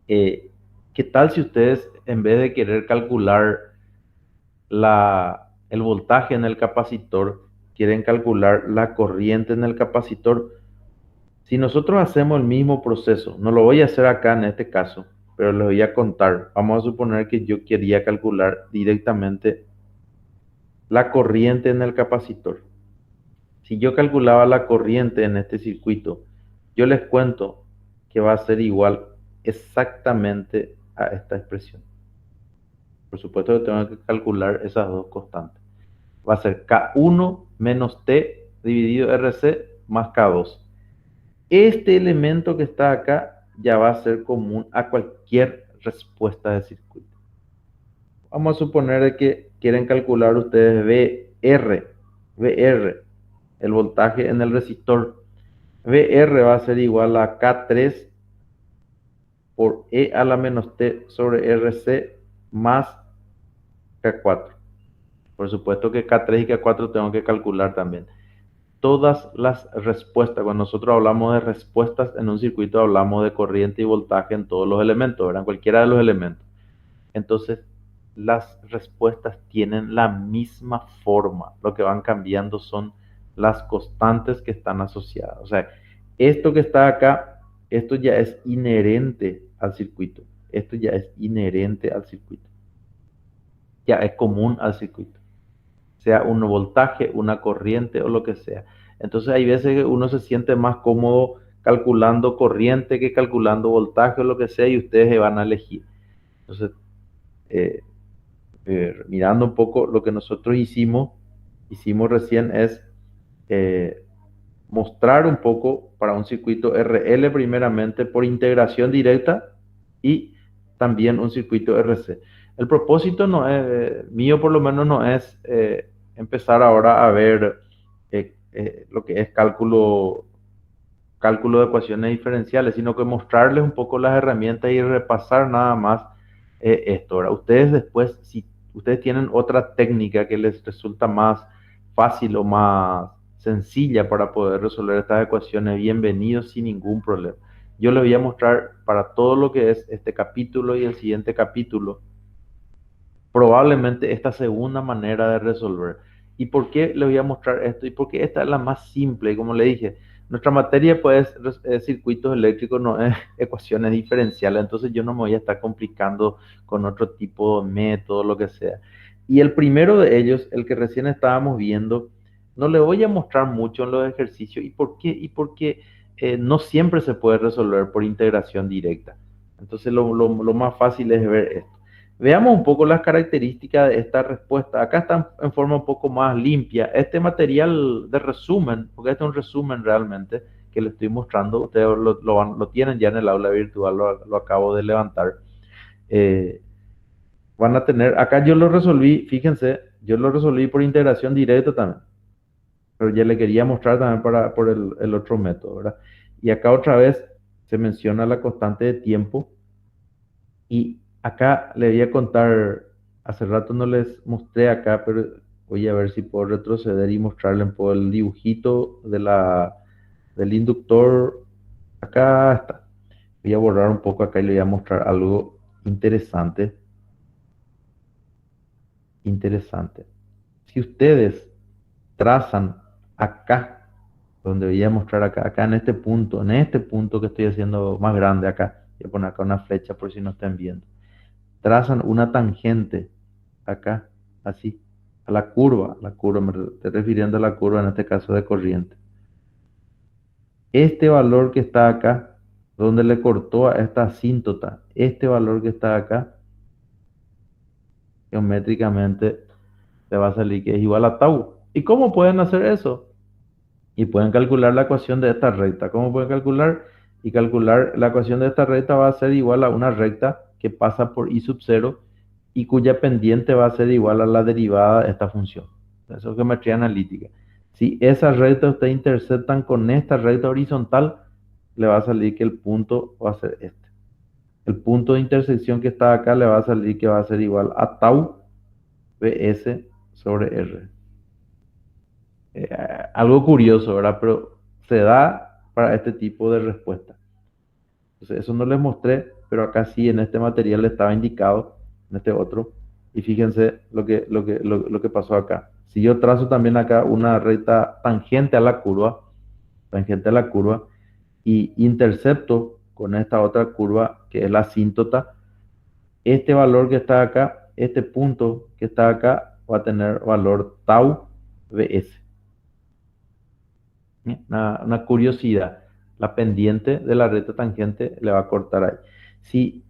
¿qué tal si ustedes en vez de querer calcular el voltaje en el capacitor, quieren calcular la corriente en el capacitor? Si nosotros hacemos el mismo proceso, no lo voy a hacer acá en este caso, pero les voy a contar. Vamos a suponer que yo quería calcular directamente la corriente en el capacitor. Si yo calculaba la corriente en este circuito, yo les cuento que va a ser igual exactamente a esta expresión. Por supuesto que tengo que calcular esas dos constantes. Va a ser K1 menos T dividido RC más K2. Este elemento que está acá ya va a ser común a cualquier respuesta de circuito. Vamos a suponer que quieren calcular ustedes VR, el voltaje en el resistor. VR va a ser igual a K3 por E a la menos T sobre RC más K4. Por supuesto que K3 y K4 tengo que calcular también. Todas las respuestas, cuando nosotros hablamos de respuestas en un circuito, hablamos de corriente y voltaje en todos los elementos, ¿verdad? En cualquiera de los elementos. Entonces, las respuestas tienen la misma forma. Lo que van cambiando son las constantes que están asociadas. O sea, esto que está acá, esto ya es inherente al circuito. Esto ya es inherente al circuito. Ya es común al circuito. Sea un voltaje, una corriente o lo que sea. Entonces hay veces que uno se siente más cómodo calculando corriente que calculando voltaje o lo que sea, y ustedes se van a elegir. Entonces, eh, mirando un poco lo que nosotros hicimos recién es mostrar un poco para un circuito RL primeramente por integración directa y también un circuito RC. El propósito no es, mío por lo menos no es empezar ahora a ver lo que es cálculo de ecuaciones diferenciales, sino que mostrarles un poco las herramientas y repasar nada más esto. Ahora, ustedes después, si ustedes tienen otra técnica que les resulta más fácil o más sencilla para poder resolver estas ecuaciones, bienvenidos sin ningún problema. Yo les voy a mostrar para todo lo que es este capítulo y el siguiente capítulo, probablemente esta segunda manera de resolver. ¿Y por qué les voy a mostrar esto? Y porque esta es la más simple. Y como le dije, nuestra materia pues es circuitos eléctricos, no es ecuaciones diferenciales. Entonces yo no me voy a estar complicando con otro tipo de método, lo que sea. Y el primero de ellos, el que recién estábamos viendo, no le voy a mostrar mucho en los ejercicios. ¿Y por qué? Y porque no siempre se puede resolver por integración directa. Entonces lo más fácil es ver esto. Veamos un poco las características de esta respuesta. Acá está en forma un poco más limpia. Este material de resumen, porque este es un resumen realmente que le estoy mostrando, ustedes lo tienen ya en el aula virtual, lo acabo de levantar. Eh, Van a tener, acá yo lo resolví, fíjense, yo lo resolví por integración directa también, pero ya le quería mostrar también por el otro método, ¿verdad? Y acá otra vez se menciona la constante de tiempo. Y acá le voy a contar, hace rato no les mostré acá, pero voy a ver si puedo retroceder y mostrarles por el dibujito del inductor. Acá está. Voy a borrar un poco acá y le voy a mostrar algo interesante. Interesante. Si ustedes trazan acá, donde voy a mostrar acá en este punto que estoy haciendo más grande acá, voy a poner acá una flecha por si no están viendo. Trazan una tangente acá, así, a la curva, me estoy refiriendo a la curva en este caso de corriente. Este valor que está acá, donde le cortó a esta asíntota, este valor que está acá, geométricamente le va a salir que es igual a tau. ¿Y cómo pueden hacer eso? Y pueden calcular la ecuación de esta recta. ¿Cómo pueden calcular? Y calcular la ecuación de esta recta va a ser igual a una recta que pasa por i sub 0 y cuya pendiente va a ser igual a la derivada de esta función. Eso es geometría analítica. Si esa recta ustedes interceptan con esta recta horizontal, le va a salir que el punto va a ser este. El punto de intersección que está acá le va a salir que va a ser igual a tau bs sobre r. Algo curioso, ¿verdad? Pero se da para este tipo de respuesta. Entonces, eso no les mostré, pero acá sí en este material estaba indicado, en este otro. Y fíjense lo que pasó acá. Si yo trazo también acá una recta tangente a la curva, y intercepto con esta otra curva, que es la asíntota, este valor que está acá, este punto que está acá, va a tener valor tau bs. Una curiosidad, la pendiente de la recta tangente le va a cortar ahí. Si,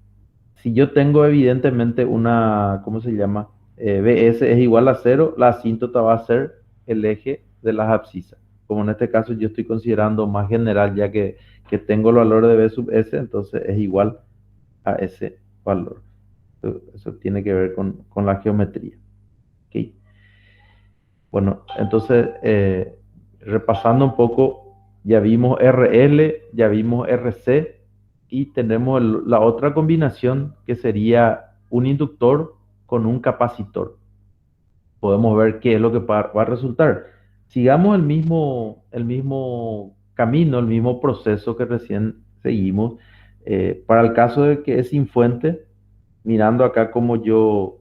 si yo tengo evidentemente una, ¿cómo se llama? BS es igual a cero, la asíntota va a ser el eje de las abscisas. Como en este caso yo estoy considerando más general, ya que tengo el valor de B sub S, entonces es igual a ese valor. Eso tiene que ver con la geometría. ¿Ok? Bueno, entonces, repasando un poco, ya vimos RL, ya vimos RC y tenemos la otra combinación que sería un inductor con un capacitor. Podemos ver qué es lo que va a resultar. Sigamos el mismo camino, el mismo proceso que recién seguimos. Para el caso de que es sin fuente, mirando acá como yo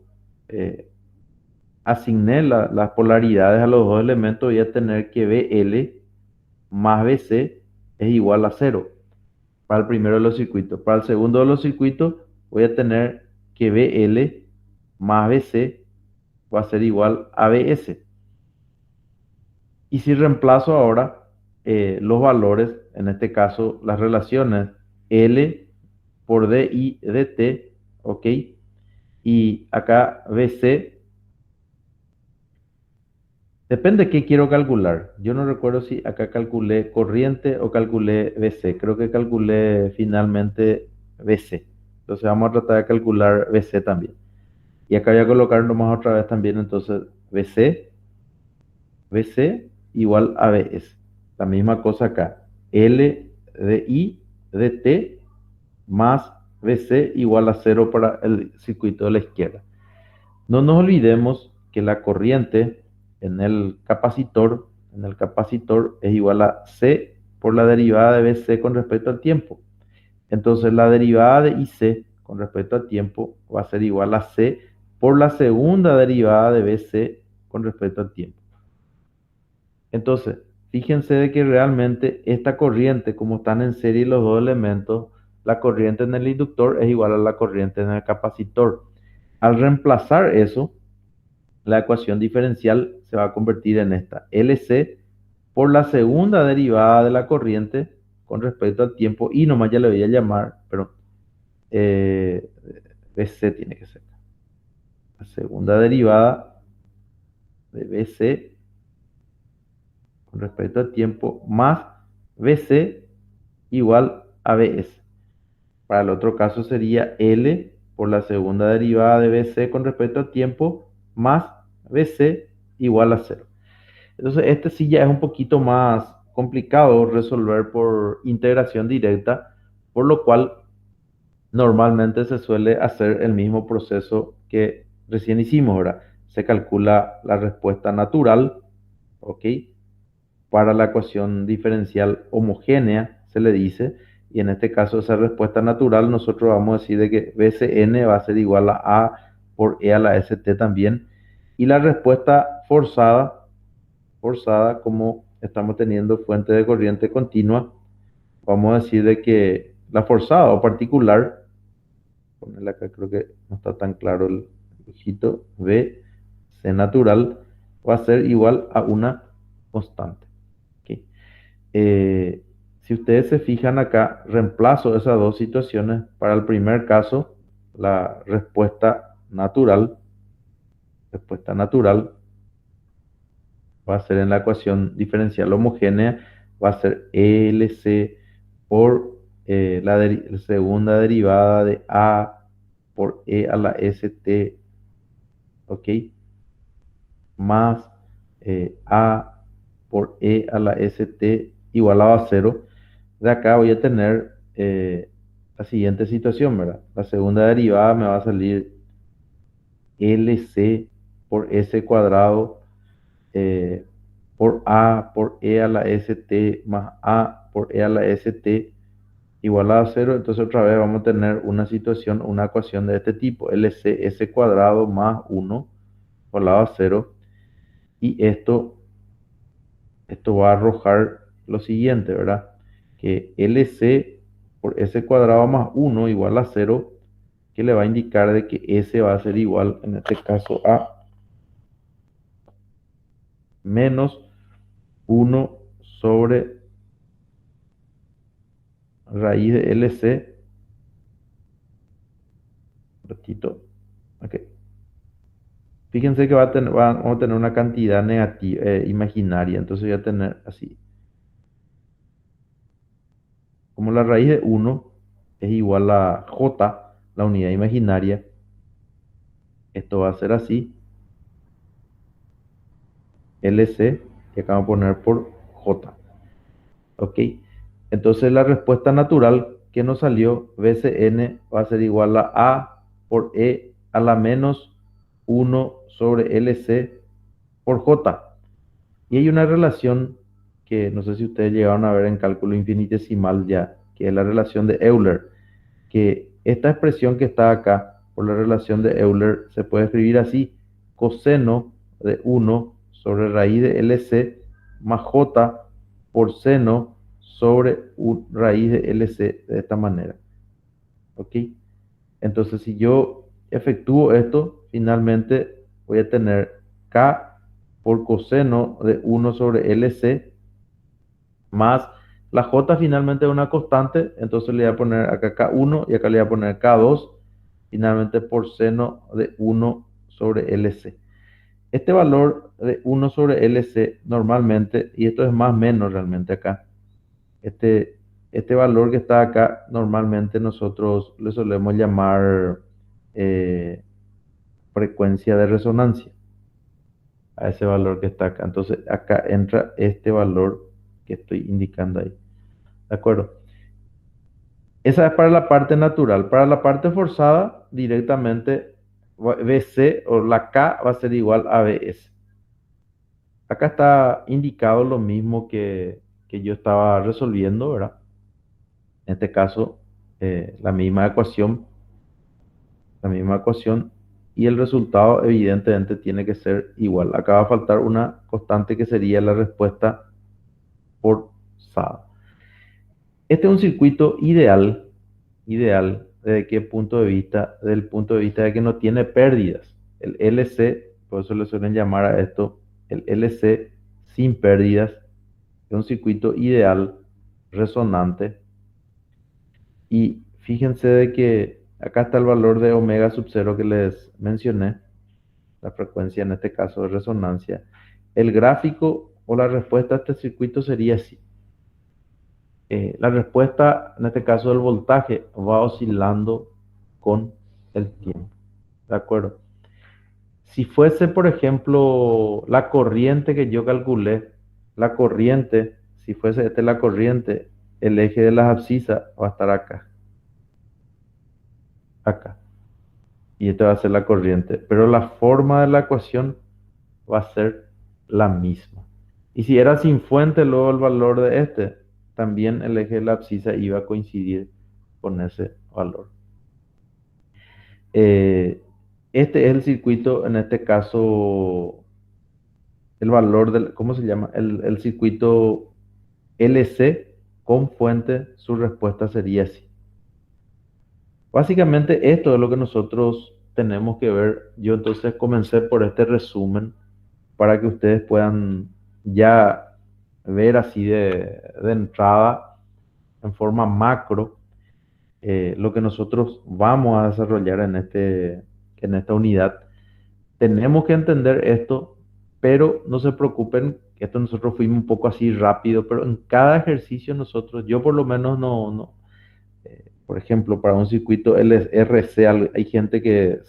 asigné las polaridades a los dos elementos, voy a tener que BL más BC es igual a cero para el primero de los circuitos. Para el segundo de los circuitos voy a tener que BL más BC va a ser igual a BS. Y si reemplazo ahora los valores, en este caso las relaciones L por DI dt, ¿ok? Y acá BC. Depende de qué quiero calcular. Yo no recuerdo si acá calculé corriente o calculé BC. Creo que calculé finalmente BC. Entonces vamos a tratar de calcular BC también. Y acá voy a colocar nomás otra vez también entonces BC, BC igual a BS. La misma cosa acá. L de I de T más BC igual a 0 para el circuito de la izquierda. No nos olvidemos que la corriente en el capacitor es igual a C por la derivada de BC con respecto al tiempo. Entonces la derivada de IC con respecto al tiempo va a ser igual a C por la segunda derivada de BC con respecto al tiempo. Entonces, fíjense de que realmente esta corriente, como están en serie los dos elementos, la corriente en el inductor es igual a la corriente en el capacitor. Al reemplazar eso, la ecuación diferencial se va a convertir en esta, LC por la segunda derivada de la corriente con respecto al tiempo, y nomás ya le voy a llamar, pero BC tiene que ser. La segunda derivada de BC con respecto al tiempo más BC igual a BS. Para el otro caso sería L por la segunda derivada de BC con respecto al tiempo más BC igual a 0. Entonces este sí ya es un poquito más complicado resolver por integración directa, por lo cual normalmente se suele hacer el mismo proceso que recién hicimos, ¿verdad? Se calcula la respuesta natural, ¿ok? Para la ecuación diferencial homogénea, se le dice, y en este caso esa respuesta natural nosotros vamos a decir de que BCN va a ser igual a A por E a la ST también, y la respuesta forzada como estamos teniendo fuente de corriente continua, vamos a decir de que la forzada o particular, ponerle acá, creo que no está tan claro el dibujito, B, C natural, va a ser igual a una constante. ¿Okay? Si ustedes se fijan acá, reemplazo esas dos situaciones. Para el primer caso, la respuesta natural va a ser en la ecuación diferencial homogénea, va a ser LC por la segunda derivada de A por E a la ST, ¿ok? Más A por E a la ST igualado a 0. De acá voy a tener la siguiente situación, ¿verdad? La segunda derivada me va a salir LC por S cuadrado eh, por A por E a la ST más A por E a la ST igualado a 0. Entonces otra vez vamos a tener una situación, una ecuación de este tipo, LC S cuadrado más 1 igualado a 0. Y esto va a arrojar lo siguiente, ¿verdad? Que LC por S cuadrado más 1 igual a 0, que le va a indicar de que S va a ser igual, en este caso, a menos 1 sobre raíz de LC. Ratito. Ok. Fíjense que vamos a tener una cantidad negativa, imaginaria. Entonces voy a tener así. Como la raíz de 1 es igual a J, la unidad imaginaria, esto va a ser así. LC, y acá vamos a poner por J. ¿Ok? Entonces la respuesta natural que nos salió, BCN, va a ser igual a A por E a la menos 1 sobre LC por J. Y hay una relación que no sé si ustedes llegaron a ver en cálculo infinitesimal ya, que es la relación de Euler, que esta expresión que está acá, por la relación de Euler, se puede escribir así: coseno de 1 sobre raíz de LC más J por seno sobre raíz de LC, de esta manera. ¿Ok? Entonces, si yo efectúo esto, finalmente voy a tener K por coseno de 1 sobre LC más la J finalmente es una constante, entonces le voy a poner acá K1 y acá le voy a poner K2, finalmente por seno de 1 sobre LC. Este valor de 1 sobre LC normalmente, y esto es más o menos realmente acá, este valor que está acá normalmente nosotros le solemos llamar eh, frecuencia de resonancia. a ese valor que está acá. Entonces acá entra este valor que estoy indicando ahí. ¿De acuerdo? Esa es para la parte natural. Para la parte forzada, directamente BC o la K va a ser igual a BS. Acá está indicado lo mismo que yo estaba resolviendo, ¿verdad? En este caso, la misma ecuación y el resultado evidentemente tiene que ser igual. Acá va a faltar una constante que sería la respuesta forzada. Este es un circuito ideal. ¿Ideal desde qué punto de vista? Desde el punto de vista de que no tiene pérdidas. El LC, por eso le suelen llamar a esto el LC sin pérdidas, es un circuito ideal, resonante. Y fíjense de que acá está el valor de omega sub cero que les mencioné, la frecuencia en este caso de resonancia. El gráfico o la respuesta a este circuito sería así. La respuesta, en este caso del voltaje, va oscilando con el tiempo. ¿De acuerdo? Si fuese, por ejemplo, la corriente que yo calculé, la corriente, si fuese esta la corriente, el eje de las abscisas va a estar acá, acá. Y esta va a ser la corriente. Pero la forma de la ecuación va a ser la misma. Y si era sin fuente, luego el valor de este, también el eje de la abscisa iba a coincidir con ese valor. Eh, este es el circuito, en este caso, el valor del, ¿cómo se llama? El circuito LC con fuente, su respuesta sería así. Básicamente esto es lo que nosotros tenemos que ver. Yo entonces comencé por este resumen para que ustedes puedan ya ver así de entrada, en forma macro, lo que nosotros vamos a desarrollar en esta unidad. Tenemos que entender esto, pero no se preocupen, que esto nosotros fuimos un poco así rápido, pero en cada ejercicio nosotros, yo por lo menos por ejemplo, para un circuito LRC hay gente que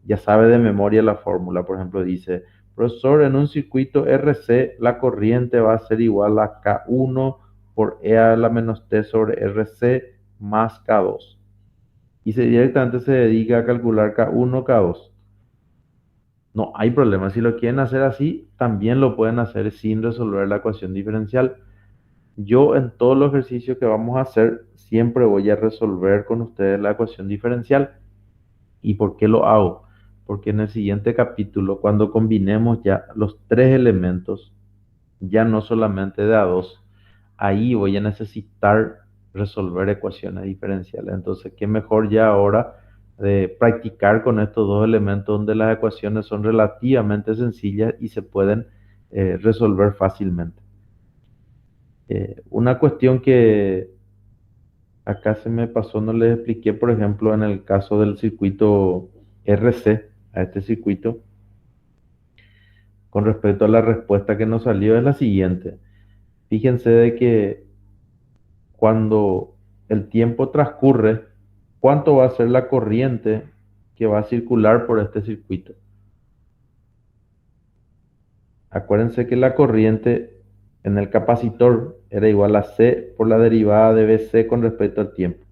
ya sabe de memoria la fórmula, por ejemplo, dice, profesor, en un circuito RC la corriente va a ser igual a K1 por E a la menos T sobre RC más K2. Y directamente se dedica a calcular K1, K2. No hay problema. Si lo quieren hacer así, también lo pueden hacer sin resolver la ecuación diferencial. Yo en todos los ejercicios que vamos a hacer, siempre voy a resolver con ustedes la ecuación diferencial. ¿Y por qué lo hago? Porque en el siguiente capítulo, cuando combinemos ya los tres elementos, ya no solamente de a dos, ahí voy a necesitar resolver ecuaciones diferenciales. Entonces, qué mejor ya ahora de practicar con estos dos elementos donde las ecuaciones son relativamente sencillas y se pueden resolver fácilmente. Una cuestión que acá se me pasó, no les expliqué, por ejemplo, en el caso del circuito RC, a este circuito, con respecto a la respuesta que nos salió, es la siguiente. Fíjense de que cuando el tiempo transcurre, ¿cuánto va a ser la corriente que va a circular por este circuito? Acuérdense que la corriente en el capacitor era igual a C por la derivada de BC con respecto al tiempo.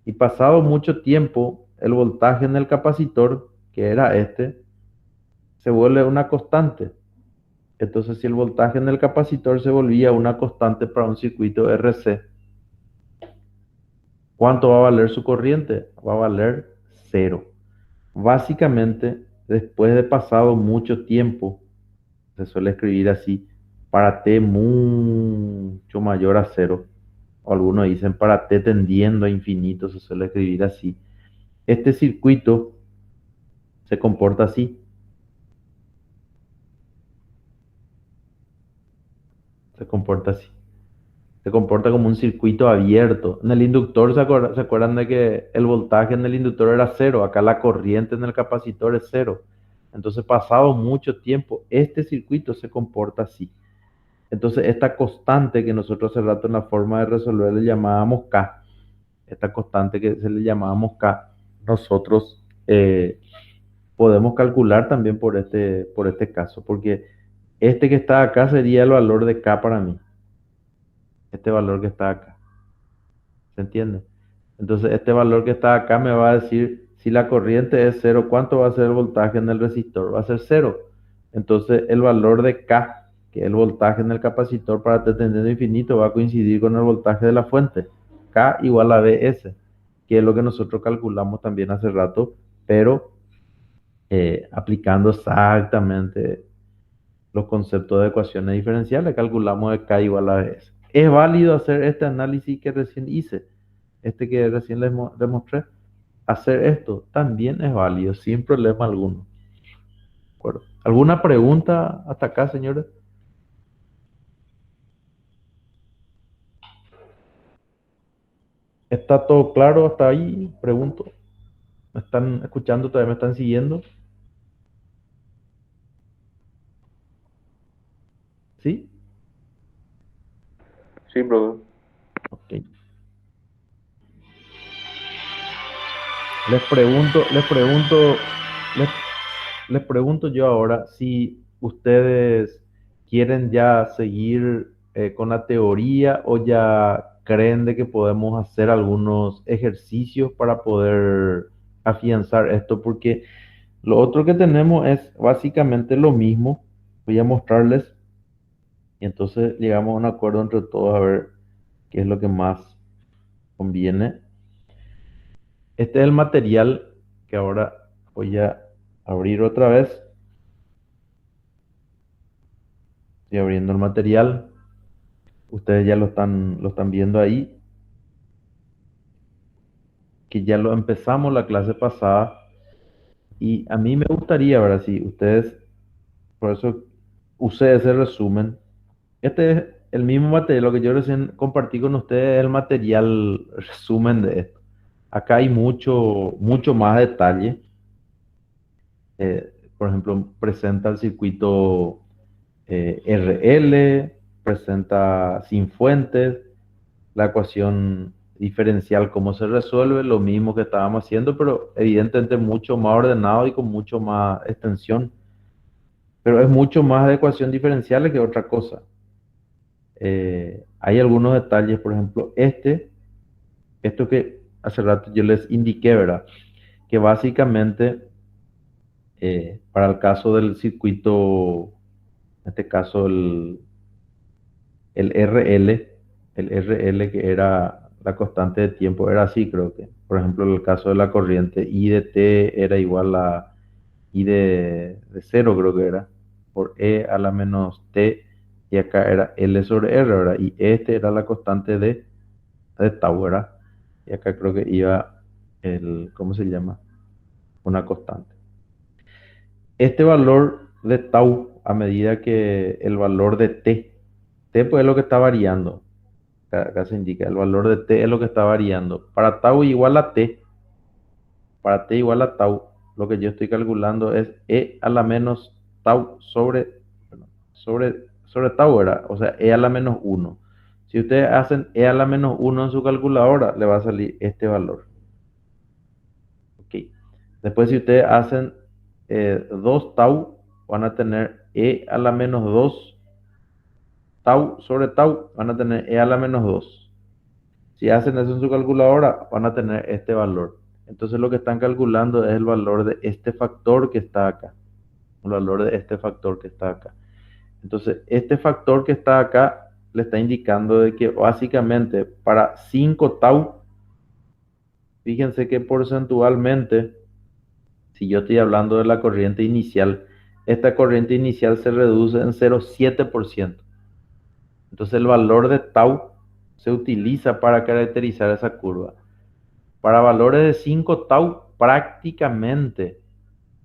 Y pasado mucho tiempo, el voltaje en el capacitor, que era este, se vuelve una constante. Entonces, si el voltaje en el capacitor se volvía una constante para un circuito RC, ¿cuánto va a valer su corriente? Va a valer cero. Básicamente, después de pasado mucho tiempo, se suele escribir así, para t mucho mayor a cero, o algunos dicen para t tendiendo a infinito, se suele escribir así. Este circuito se comporta así, se comporta así. Se comporta como un circuito abierto. En el inductor, ¿se acuerdan de que el voltaje en el inductor era cero? Acá la corriente en el capacitor es cero. Entonces, pasado mucho tiempo, este circuito se comporta así. Entonces, esta constante que nosotros hace rato en la forma de resolver le llamábamos K, esta constante que se le llamábamos K, nosotros podemos calcular también por este caso, porque este que está acá sería el valor de K para mí, este valor que está acá, ¿se entiende? Entonces, este valor que está acá me va a decir si la corriente es cero, ¿cuánto va a ser el voltaje en el resistor? Va a ser cero. Entonces, el valor de K, que es el voltaje en el capacitor para T tendiendo a infinito, va a coincidir con el voltaje de la fuente. K igual a Vs, que es lo que nosotros calculamos también hace rato, pero aplicando exactamente los conceptos de ecuaciones diferenciales, calculamos de K igual a Vs. ¿Es válido hacer este análisis que recién hice? Este que recién les demostré. Hacer esto también es válido, sin problema alguno. ¿De acuerdo? ¿Alguna pregunta hasta acá, señores? ¿Está todo claro hasta ahí? Pregunto. ¿Me están escuchando? ¿Todavía me están siguiendo? ¿Sí? Sí, brother. Ok. Les pregunto, les, les pregunto yo ahora si ustedes quieren ya seguir con la teoría o ya creen de que podemos hacer algunos ejercicios para poder afianzar esto, porque lo otro que tenemos es básicamente lo mismo. Voy a mostrarles y entonces llegamos a un acuerdo entre todos a ver qué es lo que más conviene. Este es el material que ahora voy a abrir otra vez. Estoy abriendo el material. Ustedes ya lo están viendo ahí, que ya lo empezamos la clase pasada. Y a mí me gustaría, ¿verdad? Si ustedes, por eso usé ese resumen. Este es el mismo material, lo que yo recién compartí con ustedes es el material resumen de esto. Acá hay mucho más detalle. Por ejemplo, presenta el circuito RL, presenta sin fuentes, la ecuación diferencial, cómo se resuelve, lo mismo que estábamos haciendo, pero evidentemente mucho más ordenado y con mucho más extensión. Pero es mucho más de ecuación diferencial que otra cosa. Hay algunos detalles, por ejemplo, esto que hace rato yo les indiqué, ¿verdad? Que básicamente para el caso del circuito, en este caso el RL, el RL que era la constante de tiempo, era así, creo que. Por ejemplo, en el caso de la corriente, I de T era igual a I de cero, creo que era, por E a la menos T, y acá era L sobre R, ¿verdad? Y este era la constante de tau, ¿verdad? Y acá creo que iba ¿cómo se llama? Una constante. Este valor de tau, a medida que el valor de t pues es lo que está variando. Acá se indica, el valor de t es lo que está variando. Para tau igual a t, para t igual a tau, lo que yo estoy calculando es e a la menos tau sobre tau, ¿verdad? O sea, e a la menos uno. Si ustedes hacen e a la menos uno en su calculadora, le va a salir este valor. Ok. Después, si ustedes hacen 2 tau, van a tener e a la menos 2 tau sobre tau, van a tener e a la menos 2. Si hacen eso en su calculadora, van a tener este valor. Entonces, lo que están calculando es el valor de este factor que está acá. El valor de este factor que está acá. Entonces, este factor que está acá le está indicando de que básicamente para 5 tau, fíjense que porcentualmente, si yo estoy hablando de la corriente inicial, esta corriente inicial se reduce en 0,7%. Entonces el valor de tau se utiliza para caracterizar esa curva. Para valores de 5 tau, prácticamente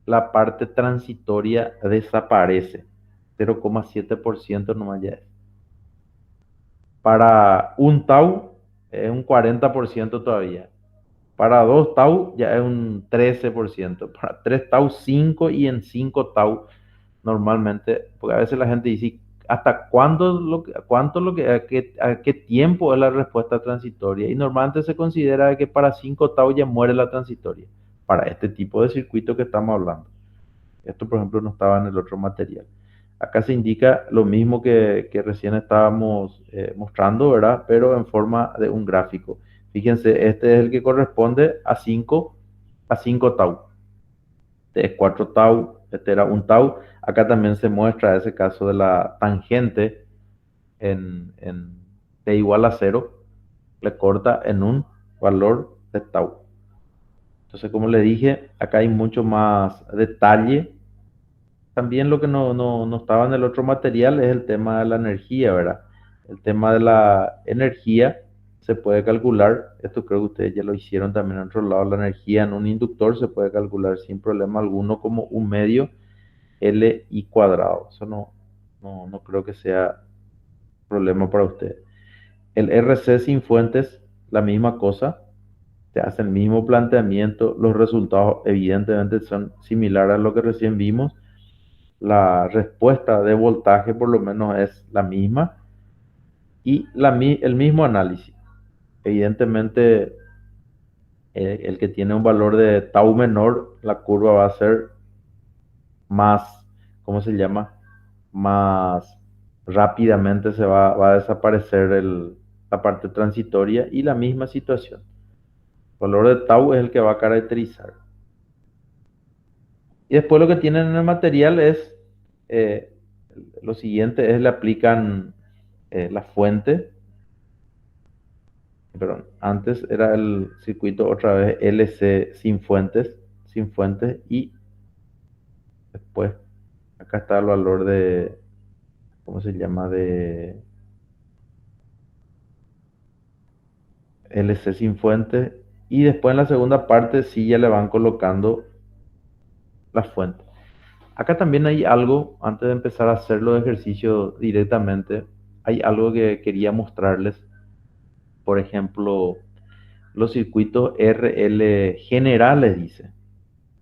la parte transitoria desaparece. 0,7% nomás ya es. Para un tau es un 40% todavía. Para 2 tau ya es un 13%. Para 3 tau 5 y en 5 tau normalmente, porque a veces la gente dice, ¿hasta cuándo cuánto lo que, a qué tiempo es la respuesta transitoria? Y normalmente se considera que para 5 tau ya muere la transitoria, para este tipo de circuito que estamos hablando. Esto, por ejemplo, no estaba en el otro material. Acá se indica lo mismo que recién estábamos mostrando, ¿verdad? Pero en forma de un gráfico. Fíjense, este es el que corresponde a 5 tau. Este es 4 tau, este era un tau. Acá también se muestra ese caso de la tangente en t igual a cero, le corta en un valor de tau. Entonces, como le dije, acá hay mucho más detalle. También lo que no estaba en el otro material es el tema de la energía, ¿verdad? El tema de la energía se puede calcular, esto creo que ustedes ya lo hicieron también en otro lado, la energía en un inductor se puede calcular sin problema alguno como un medio Li cuadrado. Eso no creo que sea problema para ustedes. El RC sin fuentes, la misma cosa, te hace el mismo planteamiento, los resultados evidentemente son similares a lo que recién vimos, la respuesta de voltaje por lo menos es la misma y el mismo análisis. Evidentemente, el que tiene un valor de tau menor, la curva va a ser más, ¿cómo se llama? Más rápidamente va a desaparecer la parte transitoria y la misma situación. El valor de tau es el que va a caracterizar. Y después lo que tienen en el material es eh, lo siguiente, es le aplican la fuente, perdón, antes era el circuito otra vez LC sin fuentes y después acá está el valor de, ¿cómo se llama? De LC sin fuentes y después en la segunda parte sí ya le van colocando la fuente. Acá también hay algo, antes de empezar a hacer los ejercicios directamente, hay algo que quería mostrarles. Por ejemplo, los circuitos RL generales, dice.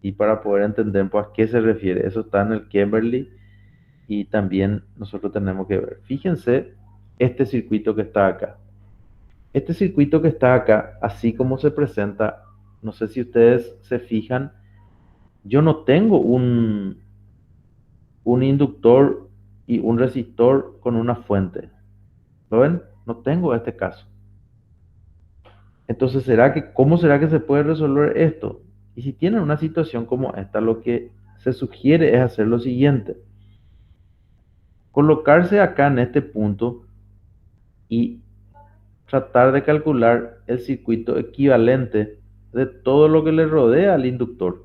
Y para poder entender pues, a qué se refiere, eso está en el Kimberly y también nosotros tenemos que ver. Fíjense este circuito que está acá. Este circuito que está acá, así como se presenta, no sé si ustedes se fijan, yo no tengo un inductor y un resistor con una fuente. ¿Lo ven? No tengo este caso. Entonces, ¿cómo será que se puede resolver esto? Y si tienen una situación como esta, lo que se sugiere es hacer lo siguiente. Colocarse acá en este punto y tratar de calcular el circuito equivalente de todo lo que le rodea al inductor.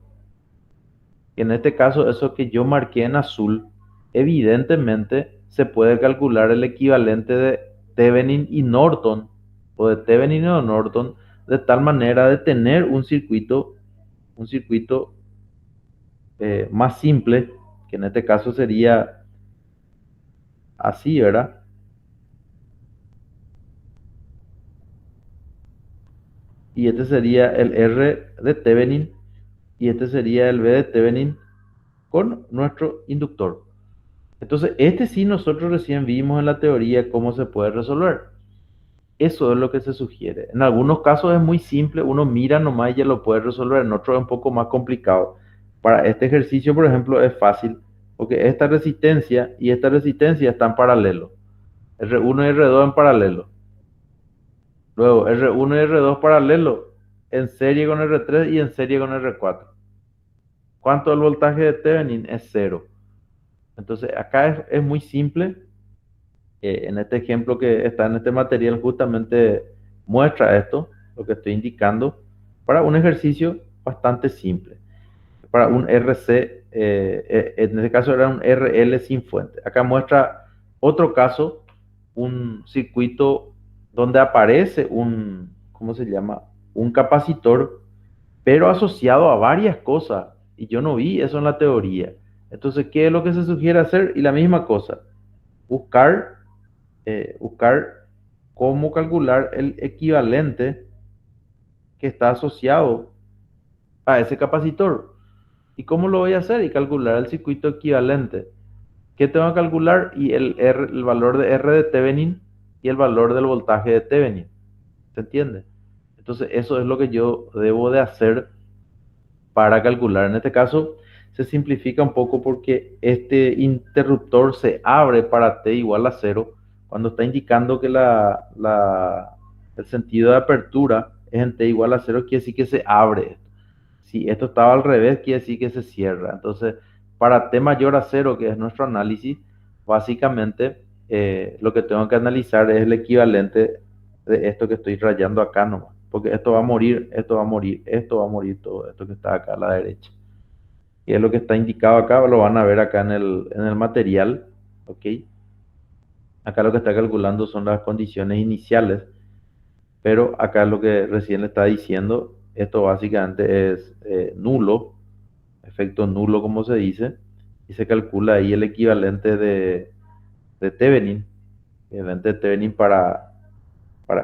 Y en este caso, eso que yo marqué en azul, evidentemente se puede calcular el equivalente de Thevenin y Norton, o de Thevenin o Norton, de tal manera de tener un circuito más simple, que en este caso sería así, ¿verdad? Y este sería el R de Thevenin y este sería el B de Thevenin con nuestro inductor. Entonces, este sí nosotros recién vimos en la teoría cómo se puede resolver. Eso es lo que se sugiere. En algunos casos es muy simple, uno mira nomás y ya lo puede resolver, en otros es un poco más complicado. Para este ejercicio, por ejemplo, es fácil, porque esta resistencia y esta resistencia están paralelos. R1 y R2 en paralelo. Luego R1 y R2 paralelo, en serie con R3 y en serie con R4. ¿Cuánto es el voltaje de Thevenin? Es cero. Entonces acá es muy simple. En este ejemplo que está en este material justamente muestra esto, lo que estoy indicando, para un ejercicio bastante simple. Para un RC, en este caso era un RL sin fuente. Acá muestra otro caso, un circuito donde aparece ¿cómo se llama? Un capacitor, pero asociado a varias cosas. Y yo no vi eso en la teoría. Entonces, ¿qué es lo que se sugiere hacer? Y la misma cosa, buscar cómo calcular el equivalente que está asociado a ese capacitor. ¿Y cómo lo voy a hacer? Y calcular el circuito equivalente. ¿Qué tengo que calcular? Y el valor de R de Thevenin y el valor del voltaje de Thevenin. ¿Se entiende? Entonces, eso es lo que yo debo de hacer para calcular. En este caso, se simplifica un poco porque este interruptor se abre para t igual a cero cuando está indicando que el sentido de apertura es en t igual a cero, quiere decir que se abre. Si esto estaba al revés, quiere decir que se cierra. Entonces, para t mayor a cero, que es nuestro análisis, básicamente lo que tengo que analizar es el equivalente de esto que estoy rayando acá nomás. Porque esto va a morir, esto va a morir, esto va a morir, todo esto que está acá a la derecha. Y es lo que está indicado acá, lo van a ver acá en el material, ¿ok? Acá lo que está calculando son las condiciones iniciales, pero acá lo que recién le está diciendo, esto básicamente es nulo, efecto nulo como se dice, y se calcula ahí el equivalente de Thevenin, el equivalente de Thevenin para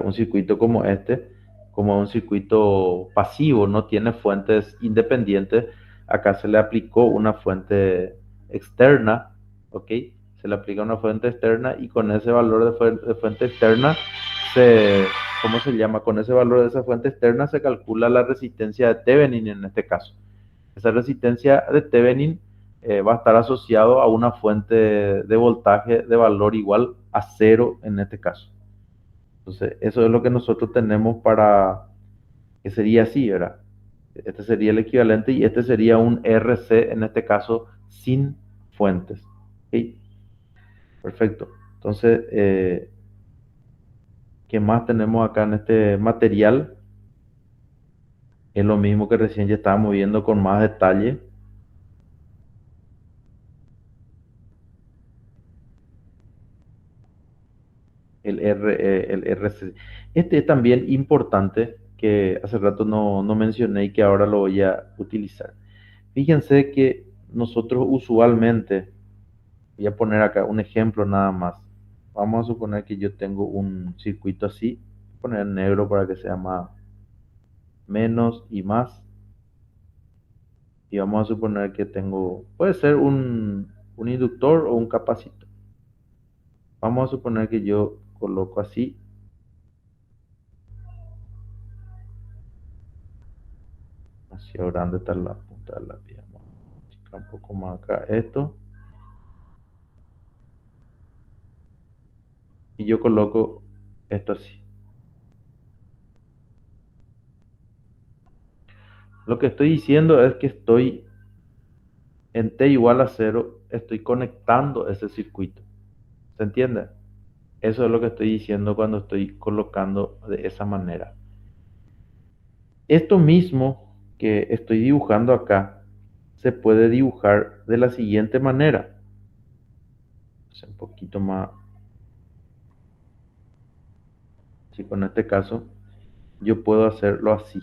un circuito como este, como un circuito pasivo, no tiene fuentes independientes. Acá se le aplicó una fuente externa, ¿ok? Se le aplica una fuente externa y con ese valor de fuente externa se, ¿cómo se llama? Con ese valor de esa fuente externa se calcula la resistencia de Thevenin en este caso. Esa resistencia de Thevenin va a estar asociado a una fuente de voltaje de valor igual a cero en este caso. Entonces, eso es lo que nosotros tenemos para, que sería así, ¿verdad? Este sería el equivalente y este sería un RC, en este caso, sin fuentes. ¿Ok? Perfecto. Entonces, ¿qué más tenemos acá en este material? Es lo mismo que recién ya estábamos viendo con más detalle. El RC. Este es también importante, que hace rato no mencioné y que ahora lo voy a utilizar. Fíjense que nosotros usualmente, voy a poner acá un ejemplo nada más. Vamos a suponer que yo tengo un circuito así, voy a poner en negro para que sea más, menos y más. Y vamos a suponer que tengo, puede ser un inductor o un capacitor. Vamos a suponer que yo coloco así, hacia grande está la punta de la pieza. Vamos a achicar un poco más acá esto. Y yo coloco esto así. Lo que estoy diciendo es que estoy en T igual a cero, estoy conectando ese circuito. ¿Se entiende? Eso es lo que estoy diciendo cuando estoy colocando de esa manera. Esto mismo que estoy dibujando acá se puede dibujar de la siguiente manera. Un poquito más. Si con este caso yo puedo hacerlo así.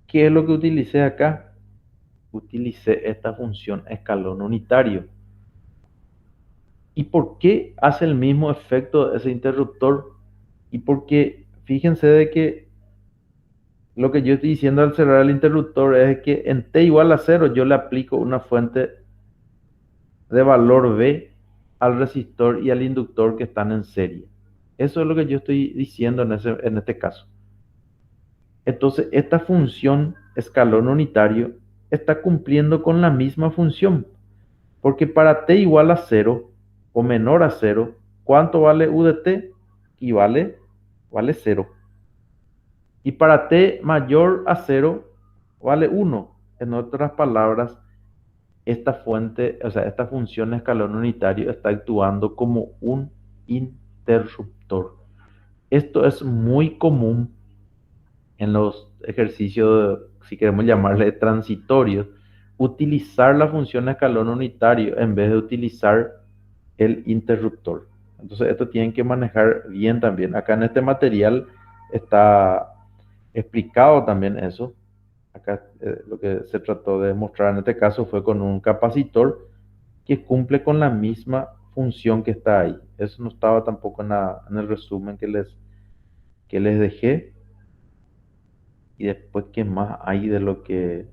¿Qué es lo que utilicé acá? Utilicé esta función escalón unitario. ¿Y por qué hace el mismo efecto ese interruptor? Y porque fíjense de que lo que yo estoy diciendo al cerrar el interruptor es que en t igual a cero yo le aplico una fuente de valor B al resistor y al inductor que están en serie. Eso es lo que yo estoy diciendo en este caso. Entonces, esta función escalón unitario está cumpliendo con la misma función, porque para t igual a cero o menor a cero, ¿cuánto vale u de t? Y vale cero. Y para t mayor a cero, vale uno. En otras palabras, esta fuente, o sea, esta función escalón unitario está actuando como un interruptor. Esto es muy común en los ejercicios, si queremos llamarle transitorios, utilizar la función escalón unitario en vez de utilizar el interruptor. Entonces, esto tienen que manejar bien también. Acá en este material está explicado también eso. Acá lo que se trató de mostrar en este caso fue con un capacitor que cumple con la misma función que está ahí. Eso no estaba tampoco en el resumen que les dejé. y después qué más hay de lo que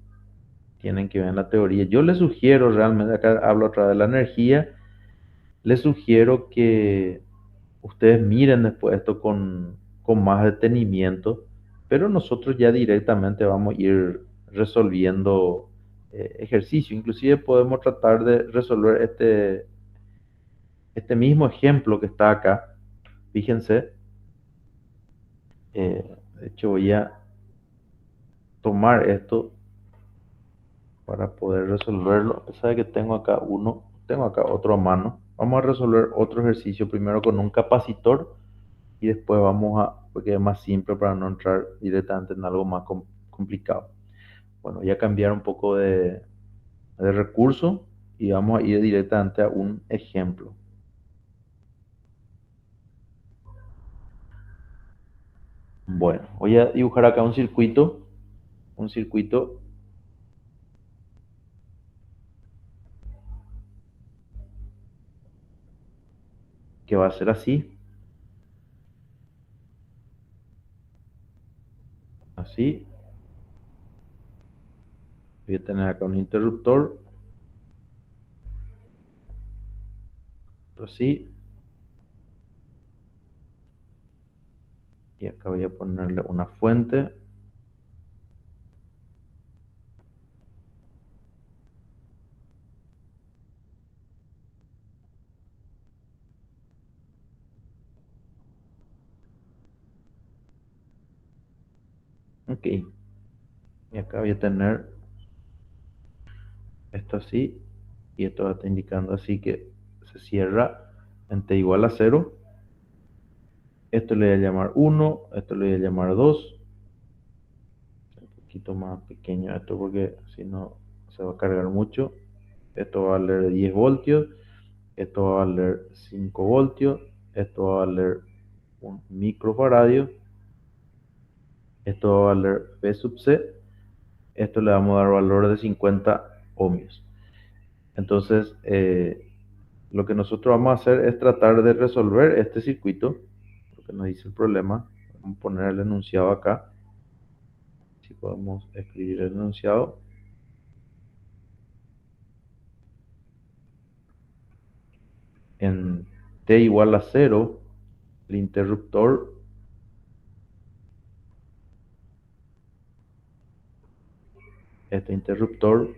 tienen que ver en la teoría. Yo les sugiero realmente, acá hablo otra vez de la energía, les sugiero que ustedes miren después esto con más detenimiento, pero nosotros ya directamente vamos a ir resolviendo ejercicio. Inclusive podemos tratar de resolver este mismo ejemplo que está acá. Fíjense, de hecho voy a tomar esto para poder resolverlo. A pesar de que tengo acá uno, tengo acá otro a mano. Vamos a resolver otro ejercicio primero con un capacitor y después vamos a, porque es más simple para no entrar directamente en algo más complicado. Bueno, voy a cambiar un poco de recurso y vamos a ir directamente a un ejemplo. Bueno, voy a dibujar acá un circuito que va a ser así, así. Voy a tener acá un interruptor, así, y acá voy a ponerle una fuente. Ok, y acá voy a tener esto así, y esto va a estar indicando así que se cierra en t igual a cero. Esto le voy a llamar uno, esto le voy a llamar 2, un poquito más pequeño esto porque si no se va a cargar mucho. Esto va a valer 10 voltios, esto va a valer 5 voltios, esto va a valer un microfaradio, esto va a valer P sub C, esto le vamos a dar valor de 50 ohmios. Entonces, lo que nosotros vamos a hacer es tratar de resolver este circuito, lo que nos dice el problema. Vamos a poner el enunciado acá, si podemos escribir el enunciado. En t igual a 0, el interruptor este interruptor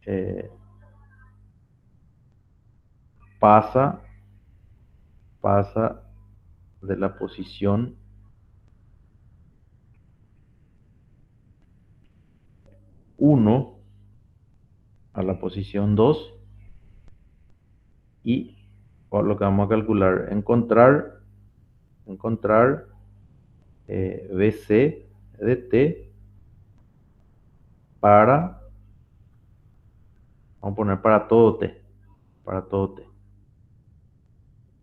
eh, pasa, pasa de la posición 1 a la posición 2 y lo que vamos a calcular, encontrar BC de T para, vamos a poner para todo T, para todo T.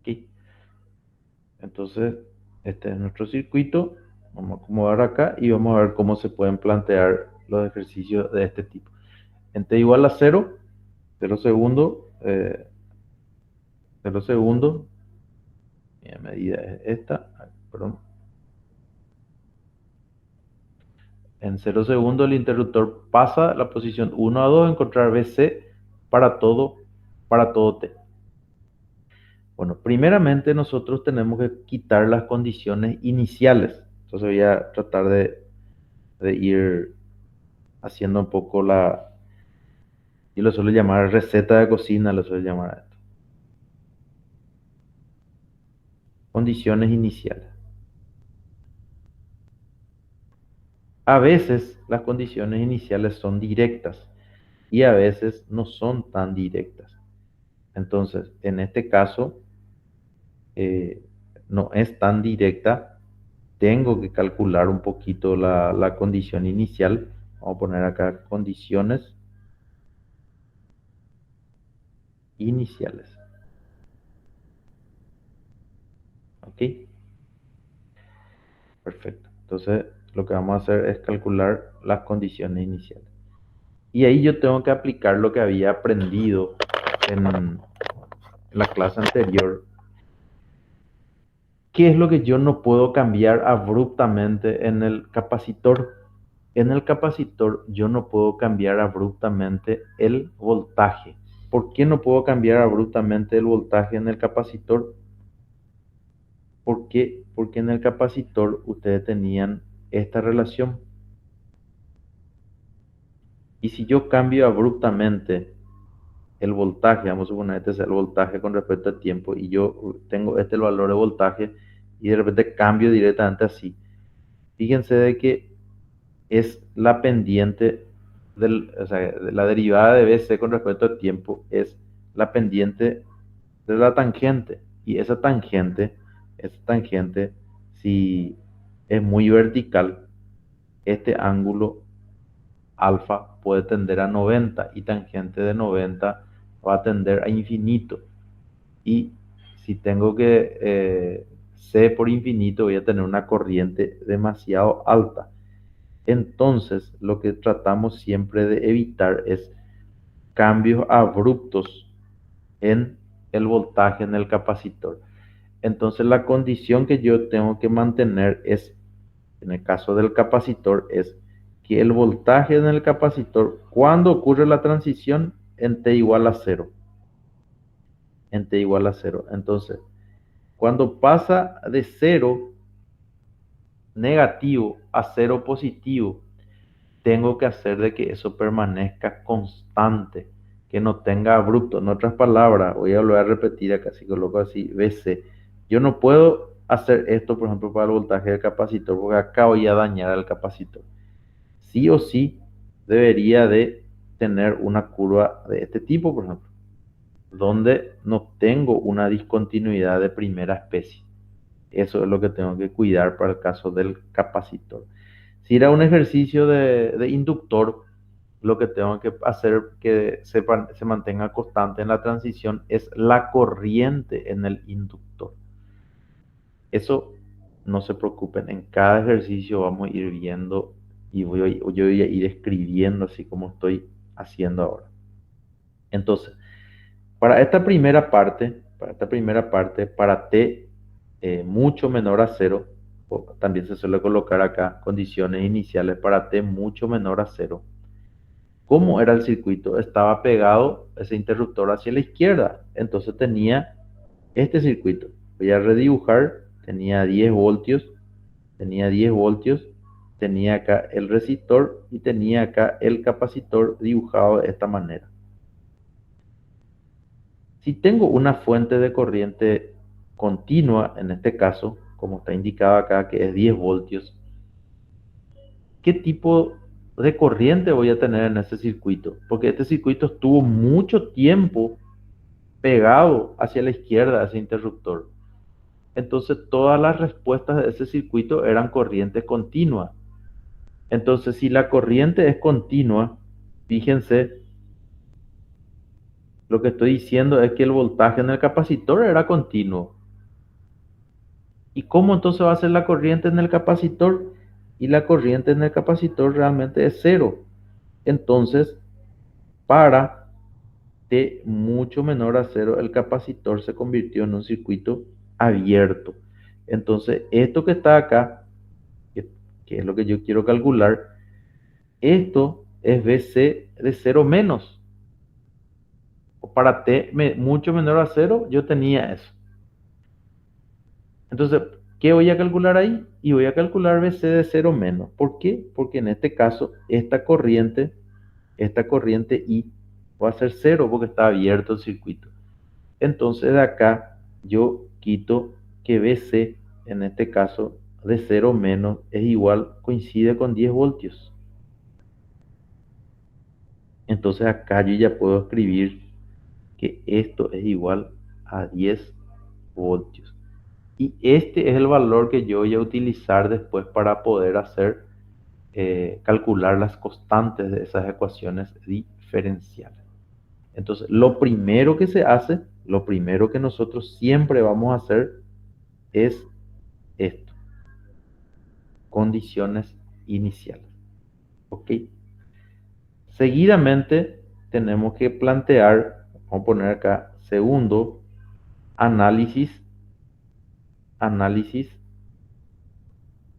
Aquí. Entonces, este es nuestro circuito. Vamos a acomodar acá y vamos a ver cómo se pueden plantear los ejercicios de este tipo. En T igual a 0, 0 segundos, 0 segundos, mi medida es esta, perdón. En 0 segundos el interruptor pasa a la posición 1 a 2, encontrar BC para todo T. Bueno, primeramente nosotros tenemos que quitar las condiciones iniciales. Entonces voy a tratar de ir haciendo un poco yo lo suelo llamar receta de cocina, lo suelo llamar a esto. Condiciones iniciales. A veces las condiciones iniciales son directas y a veces no son tan directas. Entonces, en este caso, eh, no es tan directa. Tengo que calcular un poquito la condición inicial. Vamos a poner acá condiciones iniciales. ¿Ok? Perfecto. Entonces, lo que vamos a hacer es calcular las condiciones iniciales. Y ahí yo tengo que aplicar lo que había aprendido en la clase anterior. ¿Qué es lo que yo no puedo cambiar abruptamente en el capacitor? En el capacitor yo no puedo cambiar abruptamente el voltaje. ¿Por qué no puedo cambiar abruptamente el voltaje en el capacitor? ¿Por qué? Porque en el capacitor ustedes tenían esta relación. Y si yo cambio abruptamente el voltaje, vamos a suponer este es el voltaje con respecto al tiempo, y yo tengo este el valor de voltaje, y de repente cambio directamente así. Fíjense de que es la pendiente o sea, la derivada de BC con respecto al tiempo es la pendiente de la tangente. Y esa tangente, si es muy vertical, este ángulo alfa puede tender a 90 y tangente de 90 va a tender a infinito. Y si tengo que C por infinito, voy a tener una corriente demasiado alta. Entonces, lo que tratamos siempre de evitar es cambios abruptos en el voltaje en el capacitor. Entonces, la condición que yo tengo que mantener es, en el caso del capacitor, es que el voltaje en el capacitor, cuando ocurre la transición, en T igual a cero. En T igual a cero. Entonces, cuando pasa de cero negativo a cero positivo, tengo que hacer de que eso permanezca constante, que no tenga abrupto. En otras palabras, voy a volver a repetir acá, si coloco así, BC. Yo no puedo hacer esto, por ejemplo, para el voltaje del capacitor, porque acá voy a dañar al capacitor. Sí o sí debería de tener una curva de este tipo, por ejemplo, donde no tengo una discontinuidad de primera especie. Eso es lo que tengo que cuidar para el caso del capacitor. Si era un ejercicio de inductor, lo que tengo que hacer que se mantenga constante en la transición es la corriente en el inductor. Eso no se preocupen, en cada ejercicio vamos a ir viendo y yo voy a ir escribiendo así como estoy haciendo ahora. Entonces, para T mucho menor a cero, también se suele colocar acá condiciones iniciales para T mucho menor a cero. ¿Cómo era el circuito? Estaba pegado ese interruptor hacia la izquierda, entonces tenía este circuito. Voy a redibujar, tenía 10 voltios, tenía acá el resistor y tenía acá el capacitor dibujado de esta manera. Si tengo una fuente de corriente continua, en este caso, como está indicado acá, que es 10 voltios, ¿qué tipo de corriente voy a tener en ese circuito? Porque este circuito estuvo mucho tiempo pegado hacia la izquierda de ese interruptor. Entonces todas las respuestas de ese circuito eran corriente continua. Entonces si la corriente es continua, fíjense, lo que estoy diciendo es que el voltaje en el capacitor era continuo. ¿Y cómo entonces va a ser la corriente en el capacitor? Y la corriente en el capacitor realmente es cero. Entonces, para T mucho menor a cero, el capacitor se convirtió en un circuito abierto. Entonces, esto que está acá, que es lo que yo quiero calcular, esto es BC de cero menos. O para T mucho menor a cero, yo tenía eso. Entonces, ¿qué voy a calcular ahí? Y voy a calcular BC de cero menos. ¿Por qué? Porque en este caso, esta corriente I va a ser cero porque está abierto el circuito. Entonces, de acá yo quito que BC, en este caso, de cero menos es igual, coincide con 10 voltios. Entonces acá yo ya puedo escribir que esto es igual a 10 voltios. Y este es el valor que yo voy a utilizar después para poder calcular las constantes de esas ecuaciones diferenciales. Entonces, lo primero que se hace, lo primero que nosotros siempre vamos a hacer es esto, condiciones iniciales. ¿Ok? Seguidamente tenemos que plantear, vamos a poner acá, segundo, análisis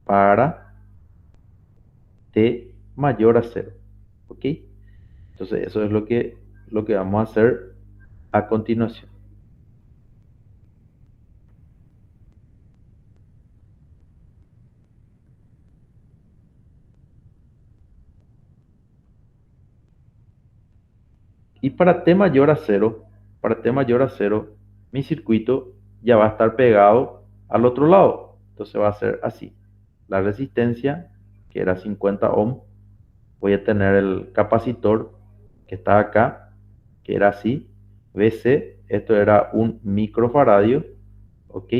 para T mayor a cero. ¿Ok? Entonces eso es lo que vamos a hacer a continuación. Y para t mayor a cero, para t mayor a cero, mi circuito ya va a estar pegado al otro lado. Entonces va a ser así. La resistencia, que era 50 ohm, voy a tener el capacitor que está acá, que era así, BC, esto era un microfaradio, ¿ok?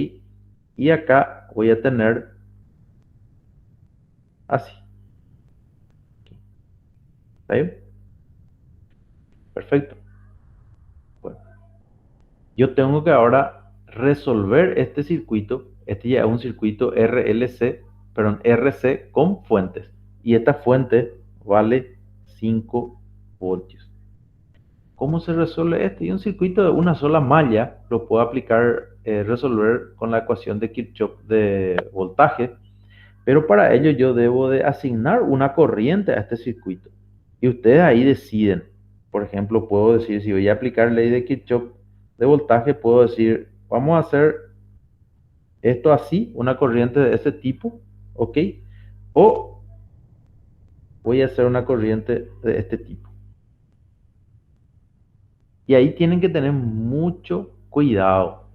Y acá voy a tener así, ¿está bien? Perfecto. Bueno, yo tengo que ahora resolver este circuito. Este ya es un circuito RLC, perdón, RC con fuentes. Y esta fuente vale 5 voltios. ¿Cómo se resuelve este? Y un circuito de una sola malla lo puedo aplicar, resolver con la ecuación de Kirchhoff de voltaje, pero para ello yo debo de asignar una corriente a este circuito. Y ustedes ahí deciden. Por ejemplo, puedo decir, si voy a aplicar ley de Kirchhoff de voltaje, puedo decir, vamos a hacer esto así, una corriente de ese tipo, ¿ok? O voy a hacer una corriente de este tipo. Y ahí tienen que tener mucho cuidado.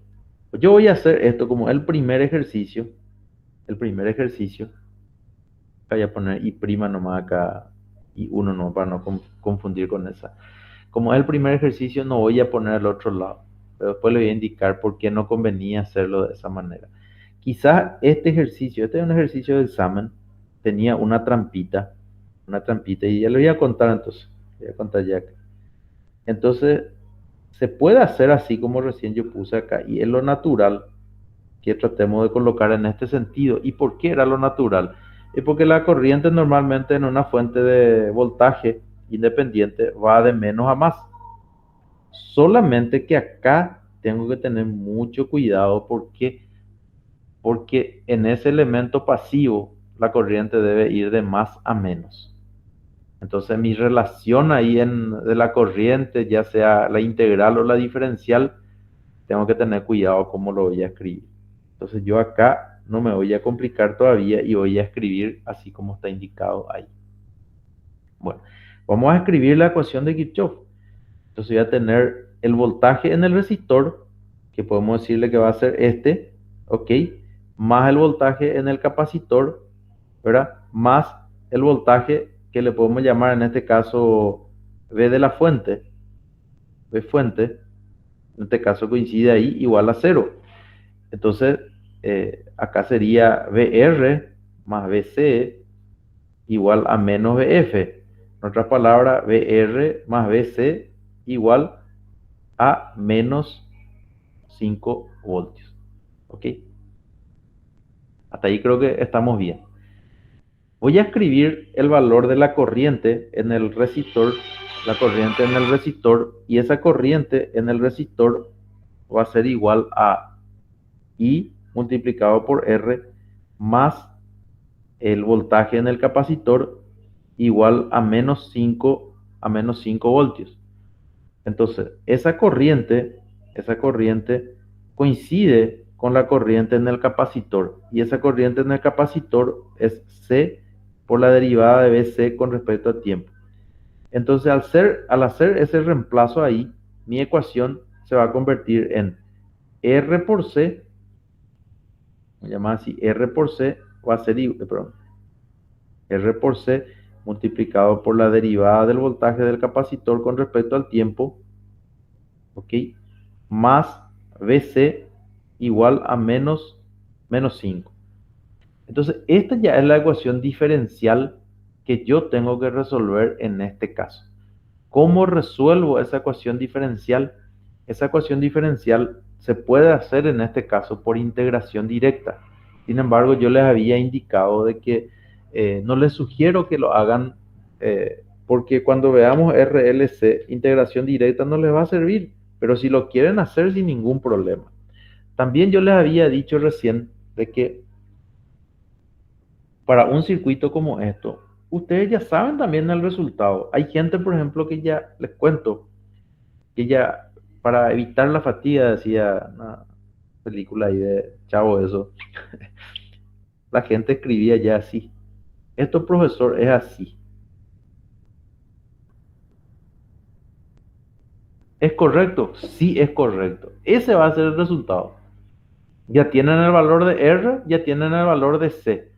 Yo voy a hacer esto como el primer ejercicio. El primer ejercicio. Voy a poner I' nomás acá y uno no, para no confundir con esa. Como es el primer ejercicio, no voy a poner al otro lado. Pero después le voy a indicar por qué no convenía hacerlo de esa manera. Quizás este ejercicio, este es un ejercicio de examen, tenía una trampita, y ya le voy a contar entonces. Voy a contar ya. Entonces, se puede hacer así como recién yo puse acá, y es lo natural que tratemos de colocar en este sentido. ¿Y por qué era lo natural? Es porque la corriente normalmente en una fuente de voltaje independiente va de menos a más. Solamente que acá tengo que tener mucho cuidado porque en ese elemento pasivo la corriente debe ir de más a menos. Entonces mi relación ahí de la corriente, ya sea la integral o la diferencial, tengo que tener cuidado cómo lo voy a escribir. Entonces yo acá no me voy a complicar todavía y voy a escribir así como está indicado ahí. Bueno, vamos a escribir la ecuación de Kirchhoff. Entonces voy a tener el voltaje en el resistor, que podemos decirle que va a ser este, ¿ok? Más el voltaje en el capacitor, ¿verdad? Más el voltaje que le podemos llamar en este caso V de la fuente, V fuente, en este caso coincide ahí igual a cero. Entonces, acá sería VR más VC igual a menos VF. En otras palabras, VR más VC igual a menos 5 voltios. ¿Ok? Hasta ahí creo que estamos bien. Voy a escribir el valor de la corriente en el resistor, la corriente en el resistor, y esa corriente en el resistor va a ser igual a I multiplicado por R más el voltaje en el capacitor igual a menos 5 voltios. Entonces, esa corriente coincide con la corriente en el capacitor, y esa corriente en el capacitor es C por la derivada de BC con respecto al tiempo. Entonces, al hacer ese reemplazo ahí, mi ecuación se va a convertir en R por C, me llama así, R por C va a ser, perdón, R por C multiplicado por la derivada del voltaje del capacitor con respecto al tiempo, ¿ok? Más BC igual a menos 5. Entonces, esta ya es la ecuación diferencial que yo tengo que resolver en este caso. ¿Cómo resuelvo esa ecuación diferencial? Esa ecuación diferencial se puede hacer en este caso por integración directa. Sin embargo, yo les había indicado de que no les sugiero que lo hagan porque cuando veamos RLC, integración directa no les va a servir, pero si lo quieren hacer sin ningún problema. También yo les había dicho recién de que para un circuito como esto, ustedes ya saben también el resultado. Hay gente, por ejemplo, que ya, les cuento, que ya para evitar la fatiga, decía una película ahí de Chavo eso, la gente escribía ya así. Esto, profesor, es así. ¿Es correcto? Sí, es correcto. Ese va a ser el resultado. Ya tienen el valor de R, ya tienen el valor de C.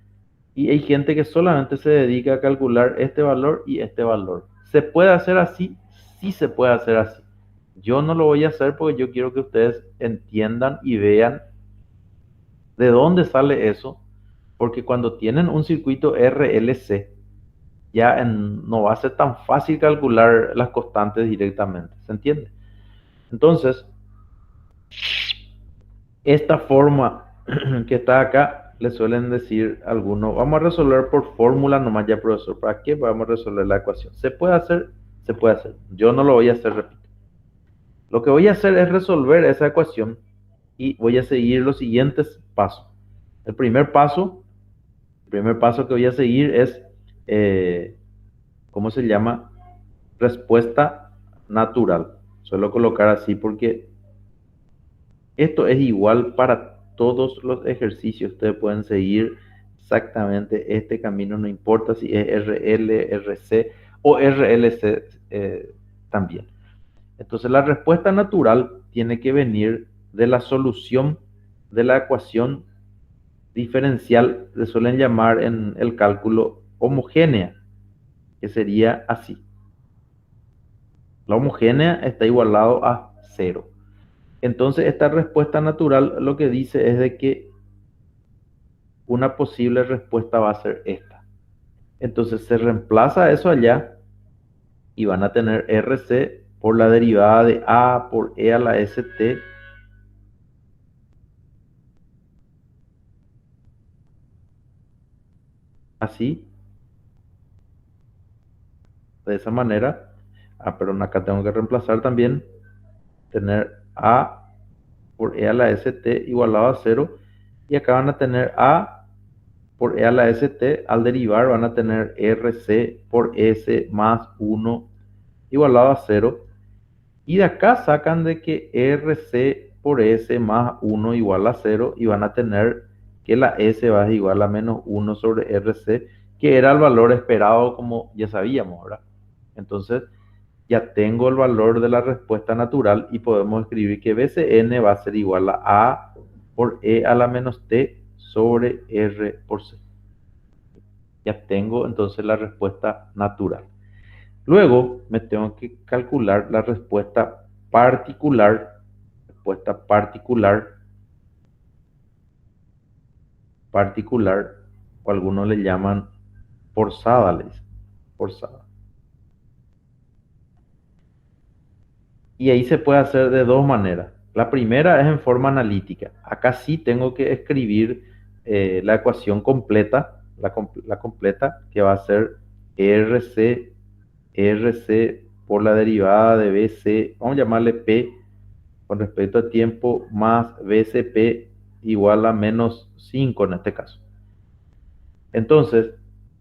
Y hay gente que solamente se dedica a calcular este valor y este valor. ¿Se puede hacer así? Sí se puede hacer así. Yo no lo voy a hacer porque yo quiero que ustedes entiendan y vean de dónde sale eso. Porque cuando tienen un circuito RLC, no va a ser tan fácil calcular las constantes directamente. ¿Se entiende? Entonces, esta forma que está acá, le suelen decir algunos, vamos a resolver por fórmula nomás ya, profesor. ¿Para qué vamos a resolver la ecuación? ¿Se puede hacer? Se puede hacer. Yo no lo voy a hacer, repito. Lo que voy a hacer es resolver esa ecuación y voy a seguir los siguientes pasos. El primer paso, el primer paso que voy a seguir es, ¿cómo se llama? Respuesta natural. Suelo colocar así porque esto es igual para todos los ejercicios. Ustedes pueden seguir exactamente este camino, no importa si es RL, RC o RLC también. Entonces la respuesta natural tiene que venir de la solución de la ecuación diferencial, le suelen llamar en el cálculo homogénea, que sería así. La homogénea está igualado a cero. Entonces esta respuesta natural lo que dice es de que una posible respuesta va a ser esta. Entonces se reemplaza eso allá y van a tener RC por la derivada de A por E a la ST así, de esa manera. Ah, perdón, acá tengo que reemplazar también, tener A por E a la ST igualado a cero, y acá van a tener A por E a la ST, al derivar van a tener RC por S más 1 igualado a cero. Y de acá sacan de que RC por S más 1 igual a cero y van a tener que la S va a ser igual a menos 1 sobre RC, que era el valor esperado como ya sabíamos, ¿verdad? Entonces ya tengo el valor de la respuesta natural y podemos escribir que BCN va a ser igual a A por E a la menos T sobre R por C. Ya tengo entonces la respuesta natural. Luego me tengo que calcular la respuesta particular, o algunos le llaman forzada, le dicen, forzada. Y ahí se puede hacer de dos maneras. La primera es en forma analítica. Acá sí tengo que escribir la ecuación completa, la completa, que va a ser RC por la derivada de BC, vamos a llamarle P con respecto a tiempo, más BCP igual a menos 5 en este caso. Entonces,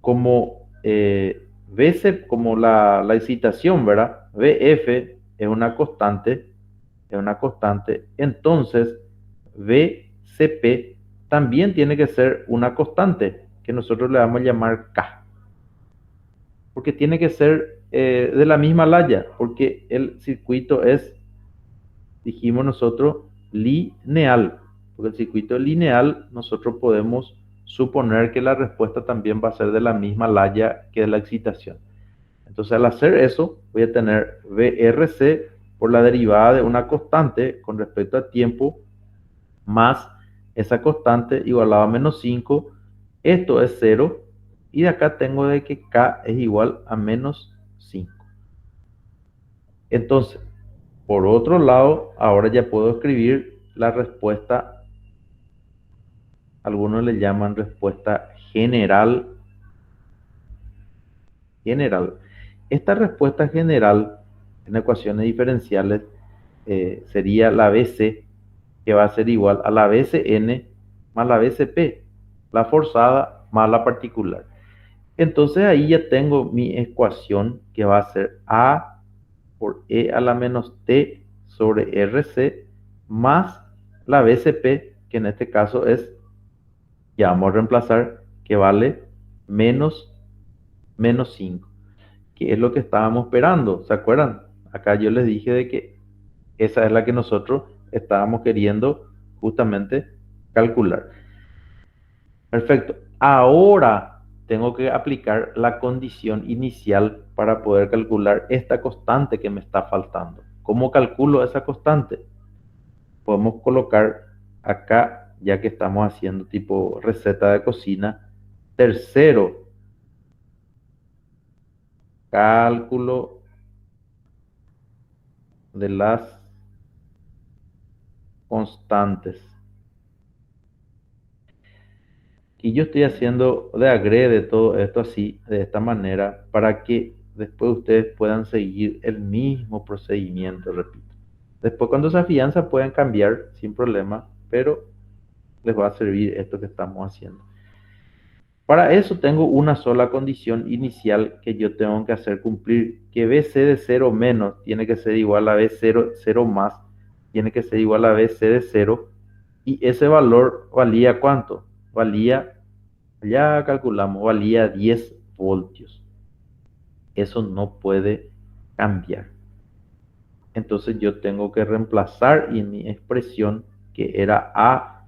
como BC, como la excitación, ¿verdad? BF es una constante, entonces BCP también tiene que ser una constante, que nosotros le vamos a llamar K, porque tiene que ser de la misma laya, porque el circuito es, dijimos nosotros, lineal. Porque el circuito es lineal, nosotros podemos suponer que la respuesta también va a ser de la misma laya que de la excitación. Entonces, al hacer eso, voy a tener VRC por la derivada de una constante con respecto a tiempo más esa constante igualada a menos 5. Esto es 0. Y de acá tengo de que K es igual a menos 5. Entonces, por otro lado, ahora ya puedo escribir la respuesta, algunos le llaman respuesta general. General. Esta respuesta general en ecuaciones diferenciales sería la BC, que va a ser igual a la BCN más la BCP, la forzada más la particular. Entonces ahí ya tengo mi ecuación que va a ser A por E a la menos T sobre RC más la BCP, que en este caso es, ya vamos a reemplazar, que vale menos, menos 5, que es lo que estábamos esperando. ¿Se acuerdan? Acá yo les dije de que esa es la que nosotros estábamos queriendo justamente calcular. Perfecto. Ahora tengo que aplicar la condición inicial para poder calcular esta constante que me está faltando. ¿Cómo calculo esa constante? Podemos colocar acá, ya que estamos haciendo tipo receta de cocina, tercero, cálculo de las constantes. Y yo estoy haciendo de agrede todo esto así, de esta manera, para que después ustedes puedan seguir el mismo procedimiento, repito. Después cuando se afianza pueden cambiar sin problema, pero les va a servir esto que estamos haciendo. Para eso tengo una sola condición inicial que yo tengo que hacer cumplir, que BC de 0 menos tiene que ser igual a B0, 0 más, tiene que ser igual a BC de 0, y ese valor valía ¿cuánto? Valía, ya calculamos, valía 10 voltios. Eso no puede cambiar. Entonces yo tengo que reemplazar en mi expresión, que era A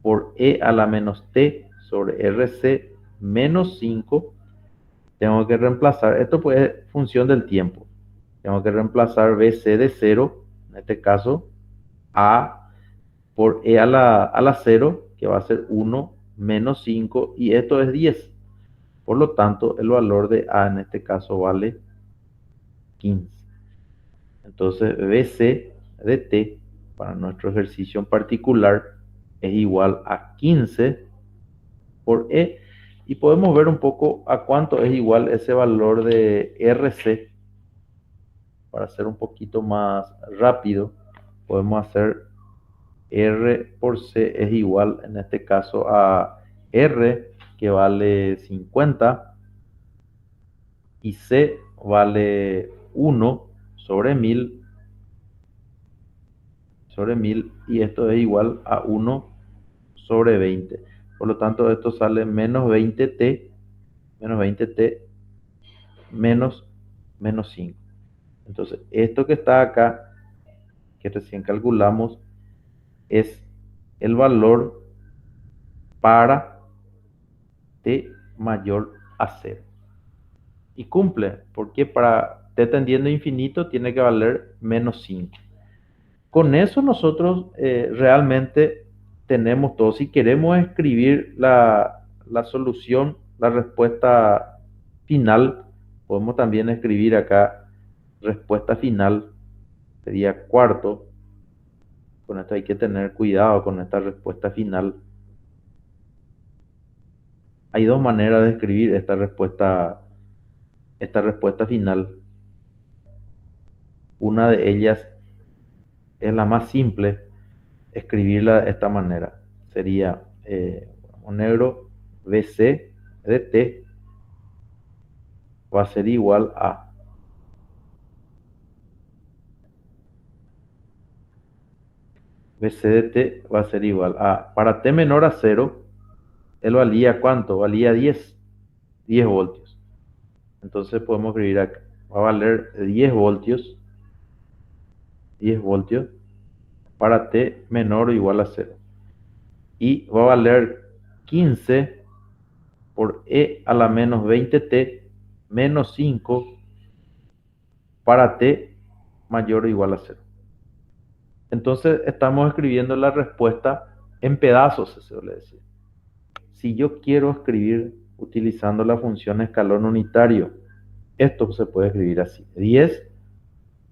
por E a la menos T sobre RC menos 5, tengo que reemplazar, esto pues es función del tiempo, tengo que reemplazar BC de 0, en este caso A por E a la 0, que va a ser 1 menos 5, y esto es 10. Por lo tanto, el valor de A en este caso vale 15. Entonces, BC de T para nuestro ejercicio en particular es igual a 15 por E. Y podemos ver un poco a cuánto es igual ese valor de RC. Para hacer un poquito más rápido, podemos hacer R por C es igual, en este caso, a R, que vale 50, y C vale 1 sobre 1000, y esto es igual a 1 sobre 20. Por lo tanto, esto sale menos 20t, menos 20t, menos, menos 5. Entonces, esto que está acá, que recién calculamos, es el valor para t mayor a 0. Y cumple, porque para t tendiendo a infinito tiene que valer menos 5. Con eso nosotros realmente tenemos todo. Si queremos escribir la solución, la respuesta final, podemos también escribir acá respuesta final, sería cuarto. Con esto hay que tener cuidado con esta respuesta final. Hay dos maneras de escribir esta respuesta final. Una de ellas es la más simple, escribirla de esta manera. Sería un negro BC de T va a ser igual a BC de T va a ser igual a, para T menor a 0, él valía ¿cuánto? Valía 10 voltios. Entonces podemos escribir acá, va a valer 10 voltios, 10 voltios para T menor o igual a 0. Y va a valer 15 por E a la menos 20t menos 5 para T mayor o igual a 0. Entonces estamos escribiendo la respuesta en pedazos, se suele decir. Si yo quiero escribir utilizando la función escalón unitario, esto se puede escribir así: 10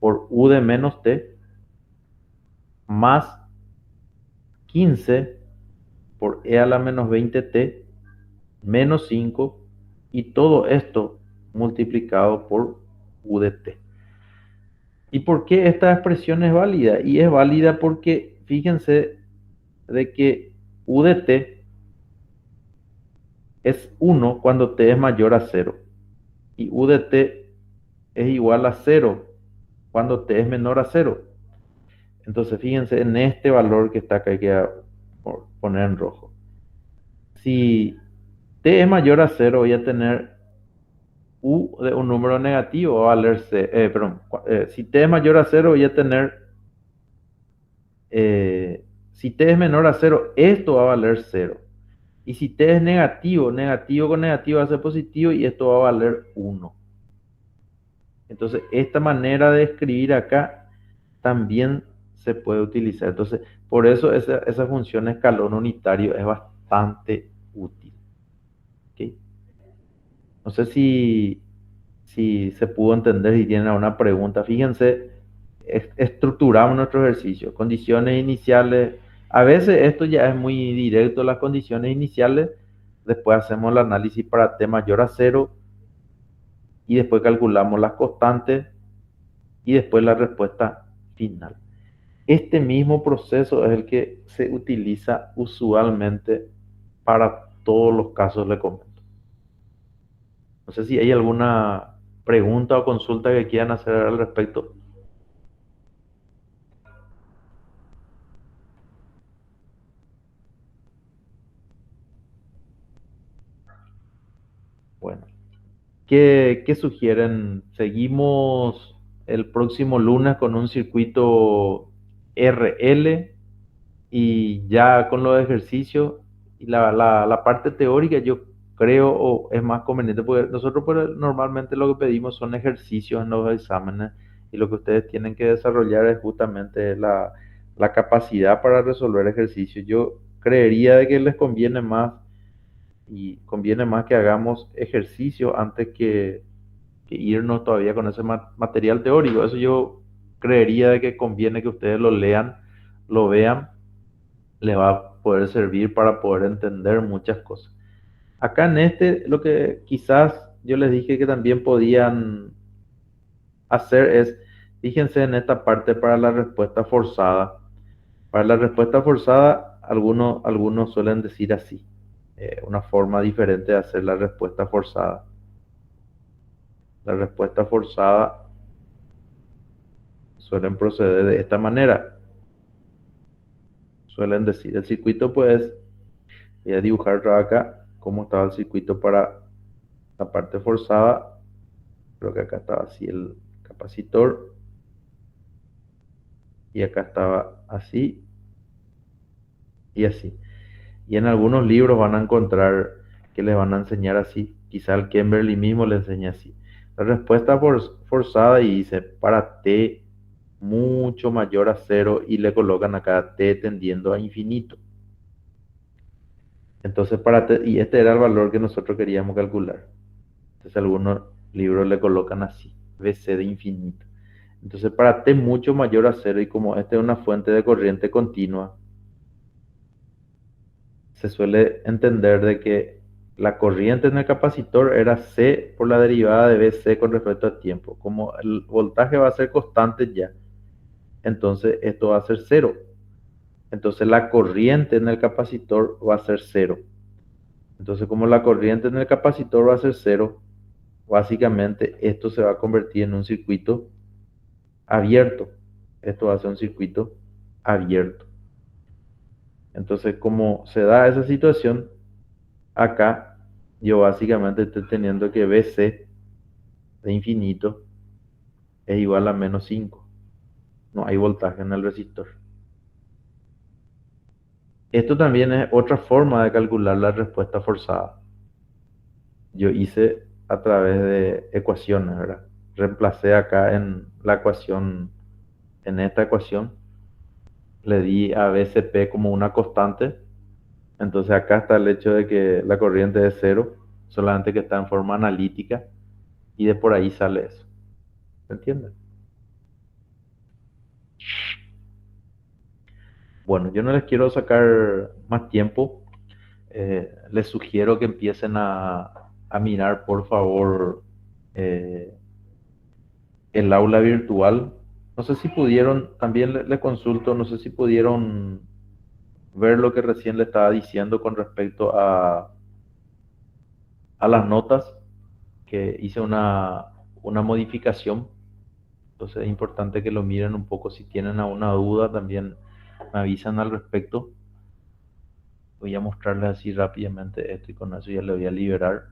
por U de menos T más 15 por E a la menos 20t menos 5, y todo esto multiplicado por U de T. ¿Y por qué esta expresión es válida? Y es válida porque fíjense de que U de T es 1 cuando t es mayor a 0 y u de t es igual a 0 cuando t es menor a 0. Entonces fíjense en este valor que está acá, hay que poner en rojo. Si t es mayor a 0, voy a tener u de un número negativo, va a valer c, perdón, si t es mayor a 0, voy a tener, si t es menor a 0, esto va a valer 0. Y si t es negativo, negativo con negativo va a ser positivo y esto va a valer 1. Entonces, esta manera de escribir acá también se puede utilizar. Entonces, por eso esa función escalón unitario es bastante útil. ¿Ok? No sé si se pudo entender, si tienen alguna pregunta. Fíjense, estructuramos nuestro ejercicio. Condiciones iniciales. A veces esto ya es muy directo, las condiciones iniciales. Después hacemos el análisis para t mayor a 0 y después calculamos las constantes y después la respuesta final. Este mismo proceso es el que se utiliza usualmente para todos los casos, le comento. No sé si hay alguna pregunta o consulta que quieran hacer al respecto. Bueno, ¿qué sugieren? ¿Seguimos el próximo lunes con un circuito RL y ya con los ejercicios y la parte teórica? Yo creo o es más conveniente porque nosotros normalmente lo que pedimos son ejercicios en los exámenes y lo que ustedes tienen que desarrollar es justamente la capacidad para resolver ejercicios. Yo creería de que les conviene más y conviene más que hagamos ejercicio antes que irnos todavía con ese material teórico. Eso yo creería de que conviene que ustedes lo lean, lo vean, les va a poder servir para poder entender muchas cosas. Acá en este, lo que quizás yo les dije que también podían hacer es, fíjense en esta parte para la respuesta forzada. Para la respuesta forzada, algunos suelen decir así, una forma diferente de hacer la respuesta forzada. La respuesta forzada suelen proceder de esta manera. Suelen decir, el circuito pues, voy a dibujar acá cómo estaba el circuito para la parte forzada. Creo que acá estaba así el capacitor y acá estaba así y así. Y en algunos libros van a encontrar que les van a enseñar así. Quizá el Kimberly mismo le enseña así. La respuesta forzada y dice para t mucho mayor a 0 y le colocan acá t tendiendo a infinito. Entonces para t, y este era el valor que nosotros queríamos calcular. Entonces algunos libros le colocan así, bc de infinito. Entonces para t mucho mayor a 0 y como esta es una fuente de corriente continua, se suele entender de que la corriente en el capacitor era C por la derivada de BC con respecto al tiempo. Como el voltaje va a ser constante ya, entonces esto va a ser cero. Entonces la corriente en el capacitor va a ser cero. Entonces como la corriente en el capacitor va a ser cero, básicamente esto se va a convertir en un circuito abierto. Esto va a ser un circuito abierto. Entonces como se da esa situación, acá yo básicamente estoy teniendo que BC de infinito es igual a menos 5. No hay voltaje en el resistor. Esto también es otra forma de calcular la respuesta forzada. Yo hice a través de ecuaciones, ¿verdad? Reemplacé acá en la ecuación, en esta ecuación, le di a BCP como una constante. Entonces acá está el hecho de que la corriente es cero, solamente que está en forma analítica y de por ahí sale eso. ¿Se entiende? Bueno, yo no les quiero sacar más tiempo. Les sugiero que empiecen a mirar, por favor, eh, el aula virtual. No sé si pudieron, también le consulto, no sé si pudieron ver lo que recién le estaba diciendo con respecto a las notas, que hice una modificación. Entonces es importante que lo miren un poco. Si tienen alguna duda, también me avisan al respecto. Voy a mostrarles así rápidamente esto y con eso ya le voy a liberar.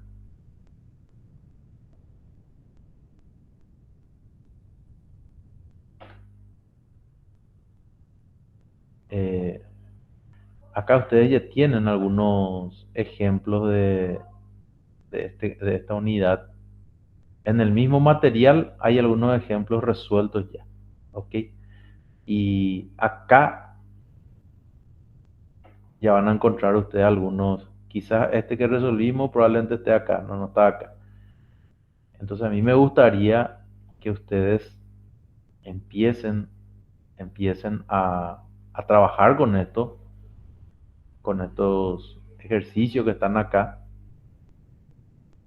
Eh, Acá ustedes ya tienen algunos ejemplos de esta unidad. En el mismo material hay algunos ejemplos resueltos ya. ¿Ok? Y acá ya van a encontrar ustedes algunos. Quizás este que resolvimos probablemente esté acá, no está acá. Entonces a mí me gustaría que ustedes empiecen, empiecen a trabajar con esto, con estos ejercicios que están acá,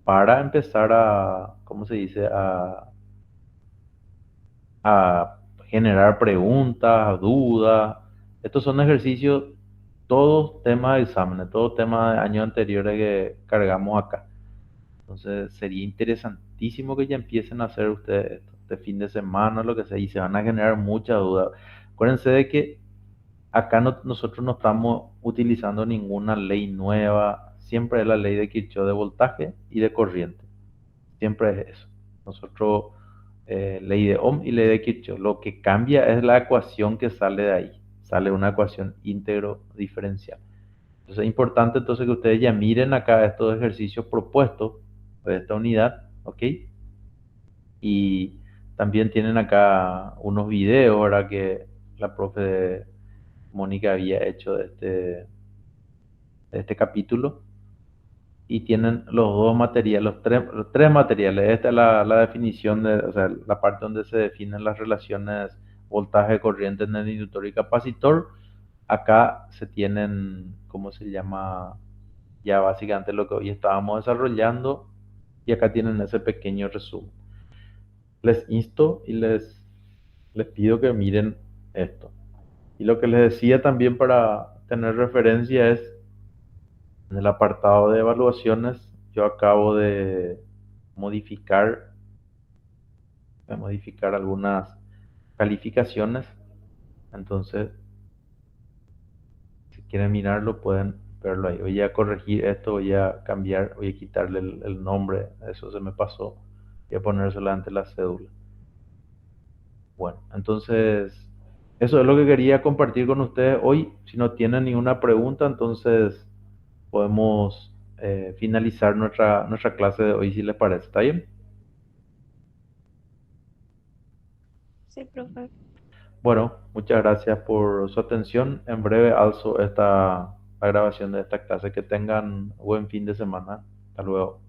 para empezar a, ¿cómo se dice? A generar preguntas, dudas. Estos son ejercicios, todos temas de exámenes, todos temas de años anteriores que cargamos acá. Entonces sería interesantísimo que ya empiecen a hacer ustedes esto, este fin de semana, lo que sea, y se van a generar muchas dudas. Acuérdense de que acá nosotros no estamos utilizando ninguna ley nueva, siempre es la ley de Kirchhoff de voltaje y de corriente, siempre es eso. Nosotros, ley de Ohm y ley de Kirchhoff, lo que cambia es la ecuación que sale de ahí, sale una ecuación íntegro diferencial. Entonces es importante entonces que ustedes ya miren acá estos ejercicios propuestos de esta unidad, ¿ok? Y también tienen acá unos videos, ¿verdad? Que la profe Mónica había hecho de este capítulo. Y tienen los dos materiales, los tres materiales. Esta es la definición de, o sea, la parte donde se definen las relaciones voltaje, corriente en el inductor y capacitor. Acá se tienen, ¿cómo se llama? Ya básicamente lo que hoy estábamos desarrollando, y acá tienen ese pequeño resumen. Les insto y les pido que miren esto. Y lo que les decía también para tener referencia es, en el apartado de evaluaciones, yo acabo modificar, de modificar algunas calificaciones. Entonces, si quieren mirarlo, pueden verlo ahí. Voy a corregir esto, voy a cambiar, voy a quitarle el nombre, eso se me pasó. Voy a poner solamente la cédula. Bueno, entonces, eso es lo que quería compartir con ustedes hoy. Si no tienen ninguna pregunta, entonces podemos finalizar nuestra clase de hoy, si les parece. ¿Está bien? Sí, profe. Bueno, muchas gracias por su atención. En breve alzo la grabación de esta clase. Que tengan buen fin de semana. Hasta luego.